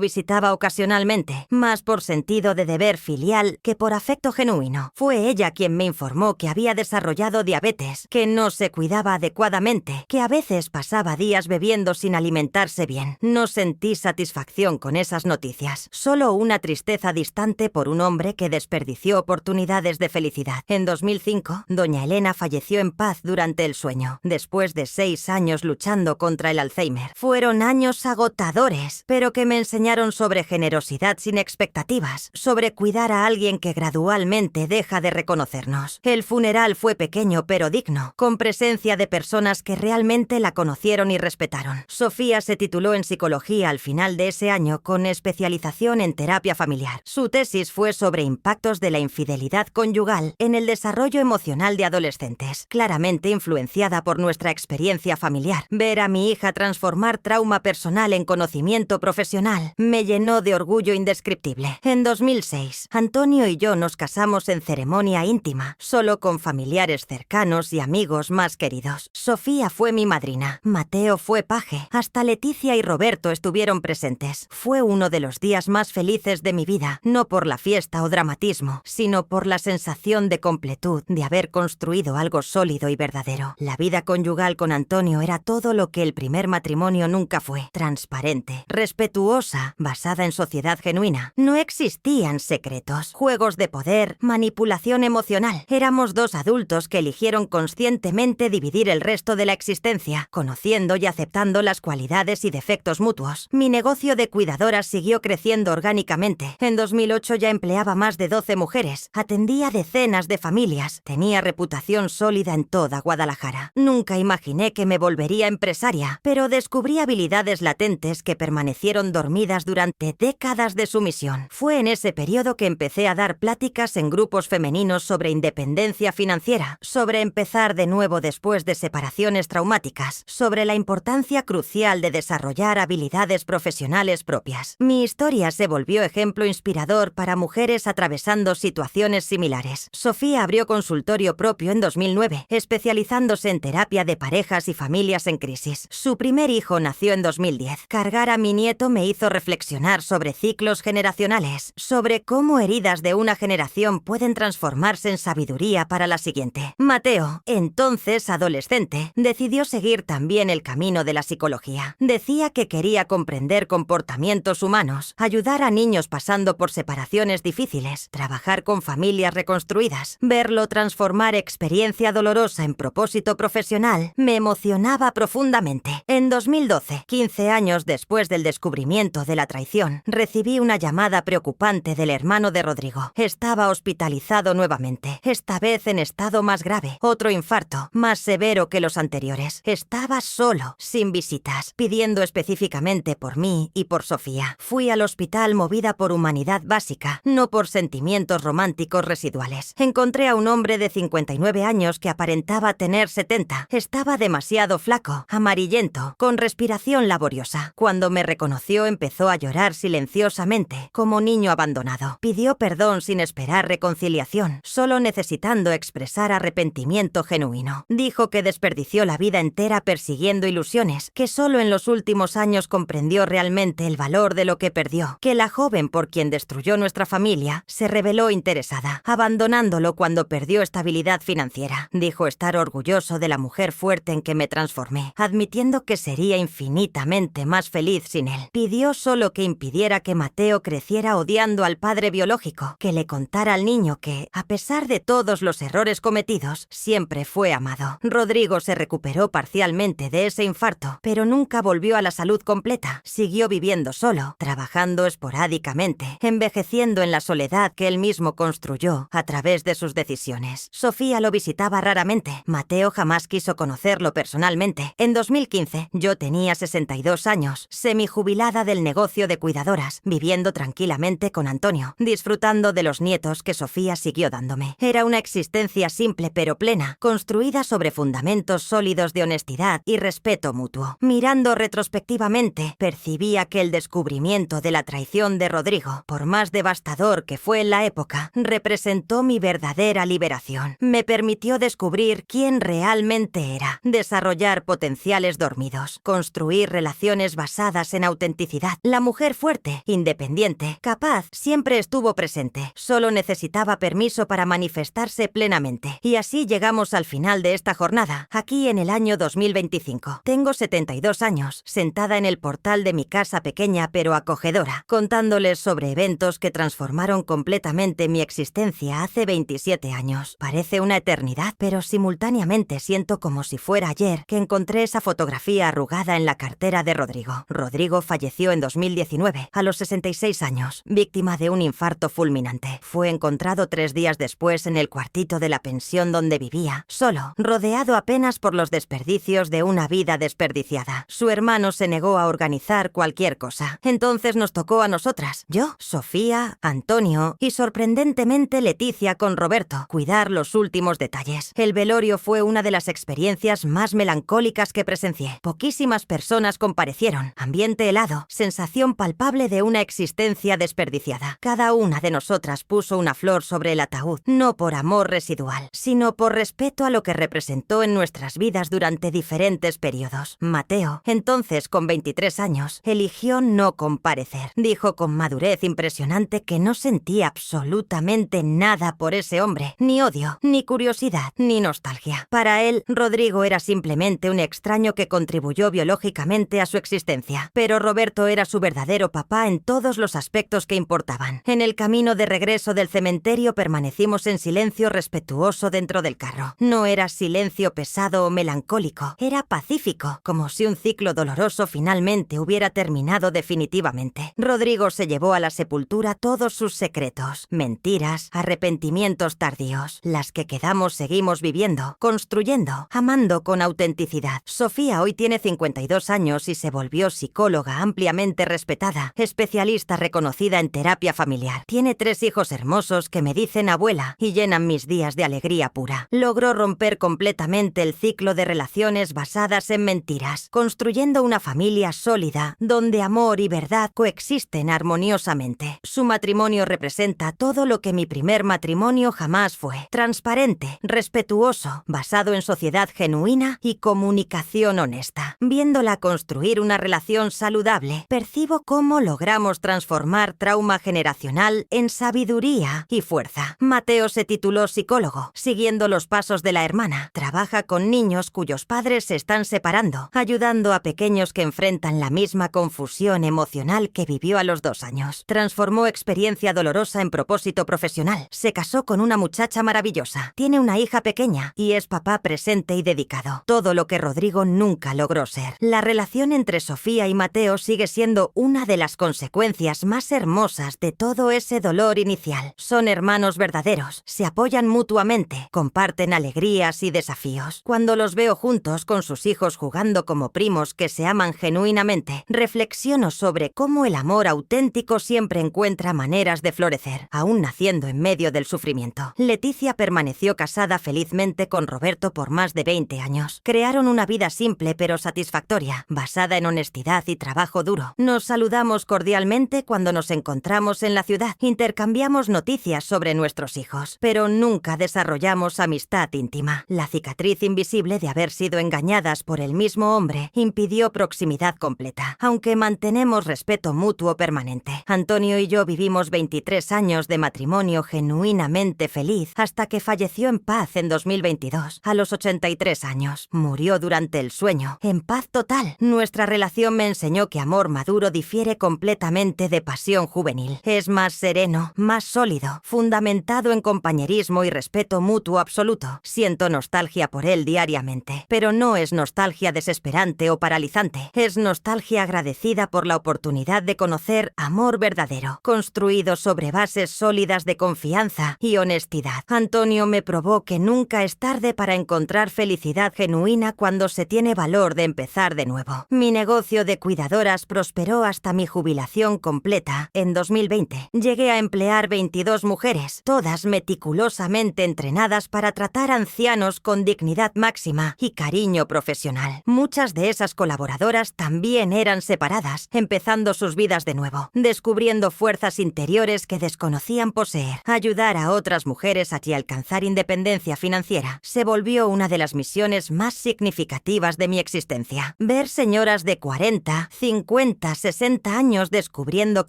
visitaba ocasionalmente, más por sentido de deber filial que por afecto genuino. Fue ella quien me informó que había desarrollado diabetes, que no se cuidaba adecuadamente, que a veces pasaba días bebiendo sin alimentarse bien. No sentí satisfacción con esas noticias, solo una tristeza distante por un hombre que desperdició oportunidades de felicidad. En 2005, doña Elena falleció en paz durante el sueño, después de 6 años luchando contra el Alzheimer. Fueron años agotadores, pero que me enseñaron sobre generosidad sin expectativas, sobre cuidar a alguien que gradualmente deja de reconocernos. El funeral fue pequeño pero digno, con presencia de personas que realmente la conocieron y respetaron. Sofía se tituló en psicología al final de ese año con especialización en terapia familiar. Su tesis fue sobre impactos de la infidelidad conyugal en el desarrollo emocional de adolescentes, claramente influenciada por nuestra experiencia familiar. Ver a mi hija transformar trauma personal en conocimiento profesional me llenó de orgullo indescriptible. En 2006, Antonio y yo nos casamos en ceremonia íntima, solo con familiares cercanos y amigos más queridos. Sofía fue mi madrina, Mateo fue paje, hasta Leticia y Roberto estuvieron presentes. Fue uno de los días más felices de mi vida, no por la fiesta o dramatismo, sino por la sensación de completud, de haber construido algo sólido y verdadero. La vida conyugal con Antonio era todo lo que el primer matrimonio nunca fue: transparente, respetuosa, basada en sociedad genuina. No existían secretos, juegos de poder, manipulación emocional. Éramos dos adultos que eligieron conscientemente dividir el resto de la existencia, conociendo y aceptando las cualidades y defectos mutuos. Mi negocio de cuidadoras siguió creciendo orgánicamente. En 2008 ya empleaba más de 12 mujeres, atendía decenas de familias, tenía reputación sólida en toda Guadalajara. Nunca imaginé que me volvería empresaria, pero descubrí habilidades latentes que permanecieron dormidas durante décadas de sumisión. Fue en ese periodo que empecé a dar pláticas en grupos femeninos sobre independencia financiera, sobre empezar de nuevo después de separaciones traumáticas, sobre la importancia crucial de desarrollar habilidades profesionales propias. Mi historia se volvió ejemplo inspirador para mujeres atravesando situaciones similares. Sofía abrió consultorio propio en 2009, especializándose en terapia de parejas y familias en crisis. Su primer hijo nació en 2010. Cargar a mi nieto me hizo reflexionar sobre ciclos generacionales, sobre cómo heridas de una generación pueden transformarse en sabiduría para la siguiente. Mateo, entonces adolescente, 20, decidió seguir también el camino de la psicología. Decía que quería comprender comportamientos humanos, ayudar a niños pasando por separaciones difíciles, trabajar con familias reconstruidas. Verlo transformar experiencia dolorosa en propósito profesional me emocionaba profundamente. En 2012, 15 años después del descubrimiento de la traición, recibí una llamada preocupante del hermano de Rodrigo. Estaba hospitalizado nuevamente, esta vez en estado más grave. Otro infarto, más severo que los anteriores. Estaba solo, sin visitas, pidiendo específicamente por mí y por Sofía. Fui al hospital movida por humanidad básica, no por sentimientos románticos residuales. Encontré a un hombre de 59 años que aparentaba tener 70. Estaba demasiado flaco, amarillento, con respiración laboriosa. Cuando me reconoció empezó a llorar silenciosamente, como niño abandonado. Pidió perdón sin esperar reconciliación, solo necesitando expresar arrepentimiento genuino. Dijo que desperdició la vida entera persiguiendo ilusiones, que solo en los últimos años comprendió realmente el valor de lo que perdió, que la joven por quien destruyó nuestra familia se reveló interesada, abandonándolo cuando perdió estabilidad financiera. Dijo estar orgulloso de la mujer fuerte en que me transformé, admitiendo que sería infinitamente más feliz sin él. Pidió solo que impidiera que Mateo creciera odiando al padre biológico, que le contara al niño que, a pesar de todos los errores cometidos, siempre fue amado. Rodrigo se recuperó parcialmente de ese infarto, pero nunca volvió a la salud completa. Siguió viviendo solo, trabajando esporádicamente, envejeciendo en la soledad que él mismo construyó a través de sus decisiones. Sofía lo visitaba raramente. Mateo jamás quiso conocerlo personalmente. En 2015, yo tenía 62 años, semijubilada del negocio de cuidadoras, viviendo tranquilamente con Antonio, disfrutando de los nietos que Sofía siguió dándome. Era una existencia simple pero plena, construida sobre fundamentos sólidos de honestidad y respeto mutuo. Mirando retrospectivamente, percibía que el descubrimiento de la traición de Rodrigo, por más devastador que fue en la época, representó mi verdadera liberación. Me permitió descubrir quién realmente era, desarrollar potenciales dormidos, construir relaciones basadas en autenticidad. La mujer fuerte, independiente, capaz, siempre estuvo presente. Solo necesitaba permiso para manifestarse plenamente. Y así llegamos al final de esta jornada, aquí en el año 2025. Tengo 72 años, sentada en el portal de mi casa pequeña pero acogedora, contándoles sobre eventos que transformaron completamente mi existencia hace 27 años. Parece una eternidad, pero simultáneamente siento como si fuera ayer que encontré esa fotografía arrugada en la cartera de Rodrigo. Rodrigo falleció en 2019, a los 66 años, víctima de un infarto fulminante. Fue encontrado 3 días después en el cuartito de la pensión donde vivía, solo, rodeado apenas por los desperdicios de una vida desperdiciada. Su hermano se negó a organizar cualquier cosa. Entonces nos tocó a nosotras, yo, Sofía, Antonio y sorprendentemente Leticia con Roberto, cuidar los últimos detalles. El velorio fue una de las experiencias más melancólicas que presencié. Poquísimas personas comparecieron, ambiente helado, sensación palpable de una existencia desperdiciada. Cada una de nosotras puso una flor sobre el ataúd, no por amor residual, sino por respeto a lo que representó en nuestras vidas durante diferentes periodos. Mateo, entonces con 23 años, eligió no comparecer. Dijo con madurez impresionante que no sentía absolutamente nada por ese hombre, ni odio, ni curiosidad, ni nostalgia. Para él, Rodrigo era simplemente un extraño que contribuyó biológicamente a su existencia, pero Roberto era su verdadero papá en todos los aspectos que importaban. En el camino de regreso del cementerio permanecimos en silencio respetuoso dentro del carro. No era silencio pesado o melancólico, era pacífico, como si un ciclo doloroso finalmente hubiera terminado definitivamente. Rodrigo se llevó a la sepultura todos sus secretos, mentiras, arrepentimientos tardíos. Las que quedamos seguimos viviendo, construyendo, amando con autenticidad. Sofía hoy tiene 52 años y se volvió psicóloga ampliamente respetada, especialista reconocida en terapia familiar. Tiene 3 hijos hermosos que me dicen abuela y llenan mis días de alegría pura. Logró romper completamente el ciclo de relaciones basadas en mentiras, construyendo una familia sólida donde amor y verdad coexisten armoniosamente. Su matrimonio representa todo lo que mi primer matrimonio jamás fue: transparente, respetuoso, basado en sociedad genuina y comunicación honesta. Viéndola construir una relación saludable, percibo cómo logramos transformar trauma generacional en sabiduría y fuerza. Mateo se tituló psicólogo, siguiendo los pasos de la hermana. Trabaja con con niños cuyos padres se están separando, ayudando a pequeños que enfrentan la misma confusión emocional que vivió a los 2 años. Transformó experiencia dolorosa en propósito profesional. Se casó con una muchacha maravillosa. Tiene una hija pequeña y es papá presente y dedicado. Todo lo que Rodrigo nunca logró ser. La relación entre Sofía y Mateo sigue siendo una de las consecuencias más hermosas de todo ese dolor inicial. Son hermanos verdaderos, se apoyan mutuamente, comparten alegrías y desafíos. Cuando los veo juntos con sus hijos jugando como primos que se aman genuinamente, reflexiono sobre cómo el amor auténtico siempre encuentra maneras de florecer, aún naciendo en medio del sufrimiento. Leticia permaneció casada felizmente con Roberto por más de 20 años. Crearon una vida simple pero satisfactoria, basada en honestidad y trabajo duro. Nos saludamos cordialmente cuando nos encontramos en la ciudad. Intercambiamos noticias sobre nuestros hijos, pero nunca desarrollamos amistad íntima. La cicatriz invisible de haber sido engañadas por el mismo hombre impidió proximidad completa, aunque mantenemos respeto mutuo permanente. Antonio y yo vivimos 23 años de matrimonio genuinamente feliz hasta que falleció en paz en 2022, a los 83 años. Murió durante el sueño, en paz total. Nuestra relación me enseñó que amor maduro difiere completamente de pasión juvenil. Es más sereno, más sólido, fundamentado en compañerismo y respeto mutuo absoluto. Siento nostalgia por él diariamente, pero no es nostalgia desesperante o paralizante. Es nostalgia agradecida por la oportunidad de conocer amor verdadero, construido sobre bases sólidas de confianza y honestidad. Antonio me probó que nunca es tarde para encontrar felicidad genuina cuando se tiene valor de empezar de nuevo. Mi negocio de cuidadoras prosperó hasta mi jubilación completa en 2020. Llegué a emplear 22 mujeres, todas meticulosamente entrenadas para tratar ancianos con dignidad máxima y cariño profesional. Muchas de esas colaboradoras también eran separadas, empezando sus vidas de nuevo, descubriendo fuerzas interiores que desconocían poseer. Ayudar a otras mujeres a alcanzar independencia financiera se volvió una de las misiones más significativas de mi existencia. Ver señoras de 40, 50, 60 años descubriendo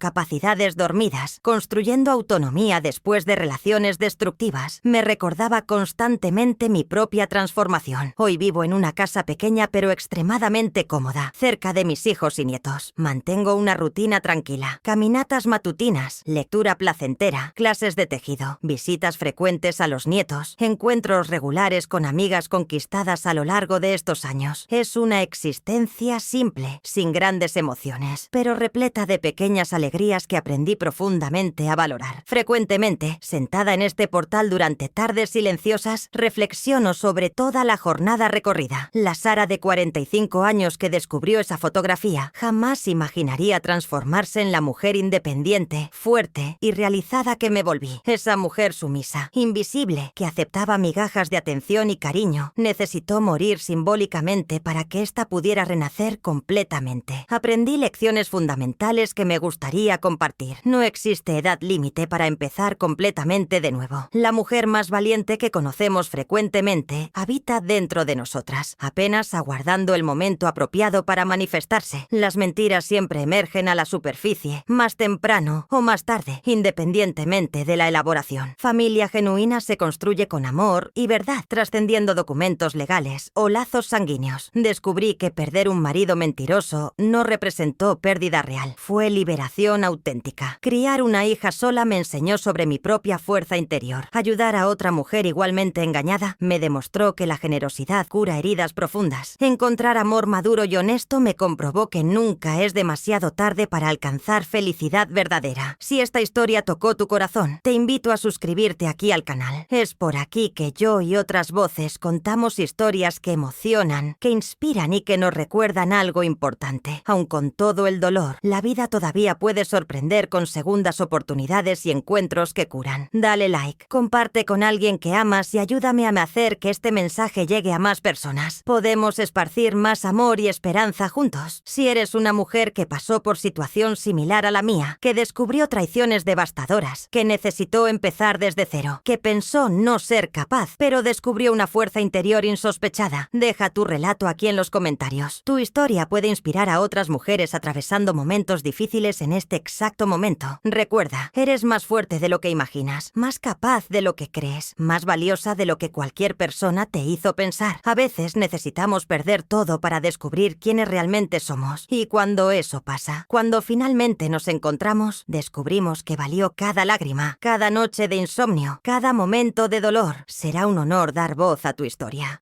capacidades dormidas, construyendo autonomía después de relaciones destructivas, me recordaba constantemente mi propia transformación. Hoy vivo en una casa pequeña pero extremadamente cómoda, cerca de mis hijos y nietos. Mantengo una rutina tranquila, caminatas matutinas, lectura placentera, clases de tejido, visitas frecuentes a los nietos, encuentros regulares con amigas conquistadas a lo largo de estos años. Es una existencia simple, sin grandes emociones, pero repleta de pequeñas alegrías que aprendí profundamente a valorar. Frecuentemente, sentada en este portal durante tardes silenciosas, reflexiono sobre toda la jornada recorrida. La Sara de 45 años que descubrió esa fotografía jamás imaginaría transformarse en la mujer independiente, fuerte y realizada que me volví. Esa mujer sumisa, invisible, que aceptaba migajas de atención y cariño, necesitó morir simbólicamente para que ésta pudiera renacer completamente. Aprendí lecciones fundamentales que me gustaría compartir. No existe edad límite para empezar completamente de nuevo. La mujer más valiente que conocemos frecuentemente habita dentro de nosotras, apenas aguardando el momento apropiado para manifestarse. Las mentiras siempre emergen a la superficie, más temprano o más tarde, independientemente de la elaboración. Familia genuina se construye con amor y verdad, trascendiendo documentos legales o lazos sanguíneos. Descubrí que perder un marido mentiroso no representó pérdida real, fue liberación auténtica. Criar una hija sola me enseñó sobre mi propia fuerza interior. Ayudar a otra mujer igualmente engañada me demostró que la generosidad cura heridas profundas. Encontrar amor maduro y honesto me comprobó que nunca es demasiado tarde para alcanzar felicidad verdadera. Si esta historia tocó tu corazón, te invito a suscribirte aquí al canal. Es por aquí que yo y otras voces contamos historias que emocionan, que inspiran y que nos recuerdan algo importante. Aun con todo el dolor, la vida todavía puede sorprender con segundas oportunidades y encuentros que curan. Dale like, comparte con alguien que amas y ayúdame a hacer que este mensaje llegue a más personas. Podemos esparcir más amor y esperanza juntos. Si eres una mujer que pasó por situación similar a la mía, que descubrió traiciones devastadoras, que necesitó empezar desde cero, que pensó no ser capaz, pero descubrió una fuerza interior insospechada, deja tu relato aquí en los comentarios. Tu historia puede inspirar a otras mujeres atravesando momentos difíciles en este exacto momento. Recuerda, eres más fuerte de lo que imaginas, más capaz de lo que crees, más valiosa de lo que cualquier persona te hizo hizo pensar. A veces necesitamos perder todo para descubrir quiénes realmente somos. Y cuando eso pasa, cuando finalmente nos encontramos, descubrimos que valió cada lágrima, cada noche de insomnio, cada momento de dolor. Será un honor dar voz a tu historia.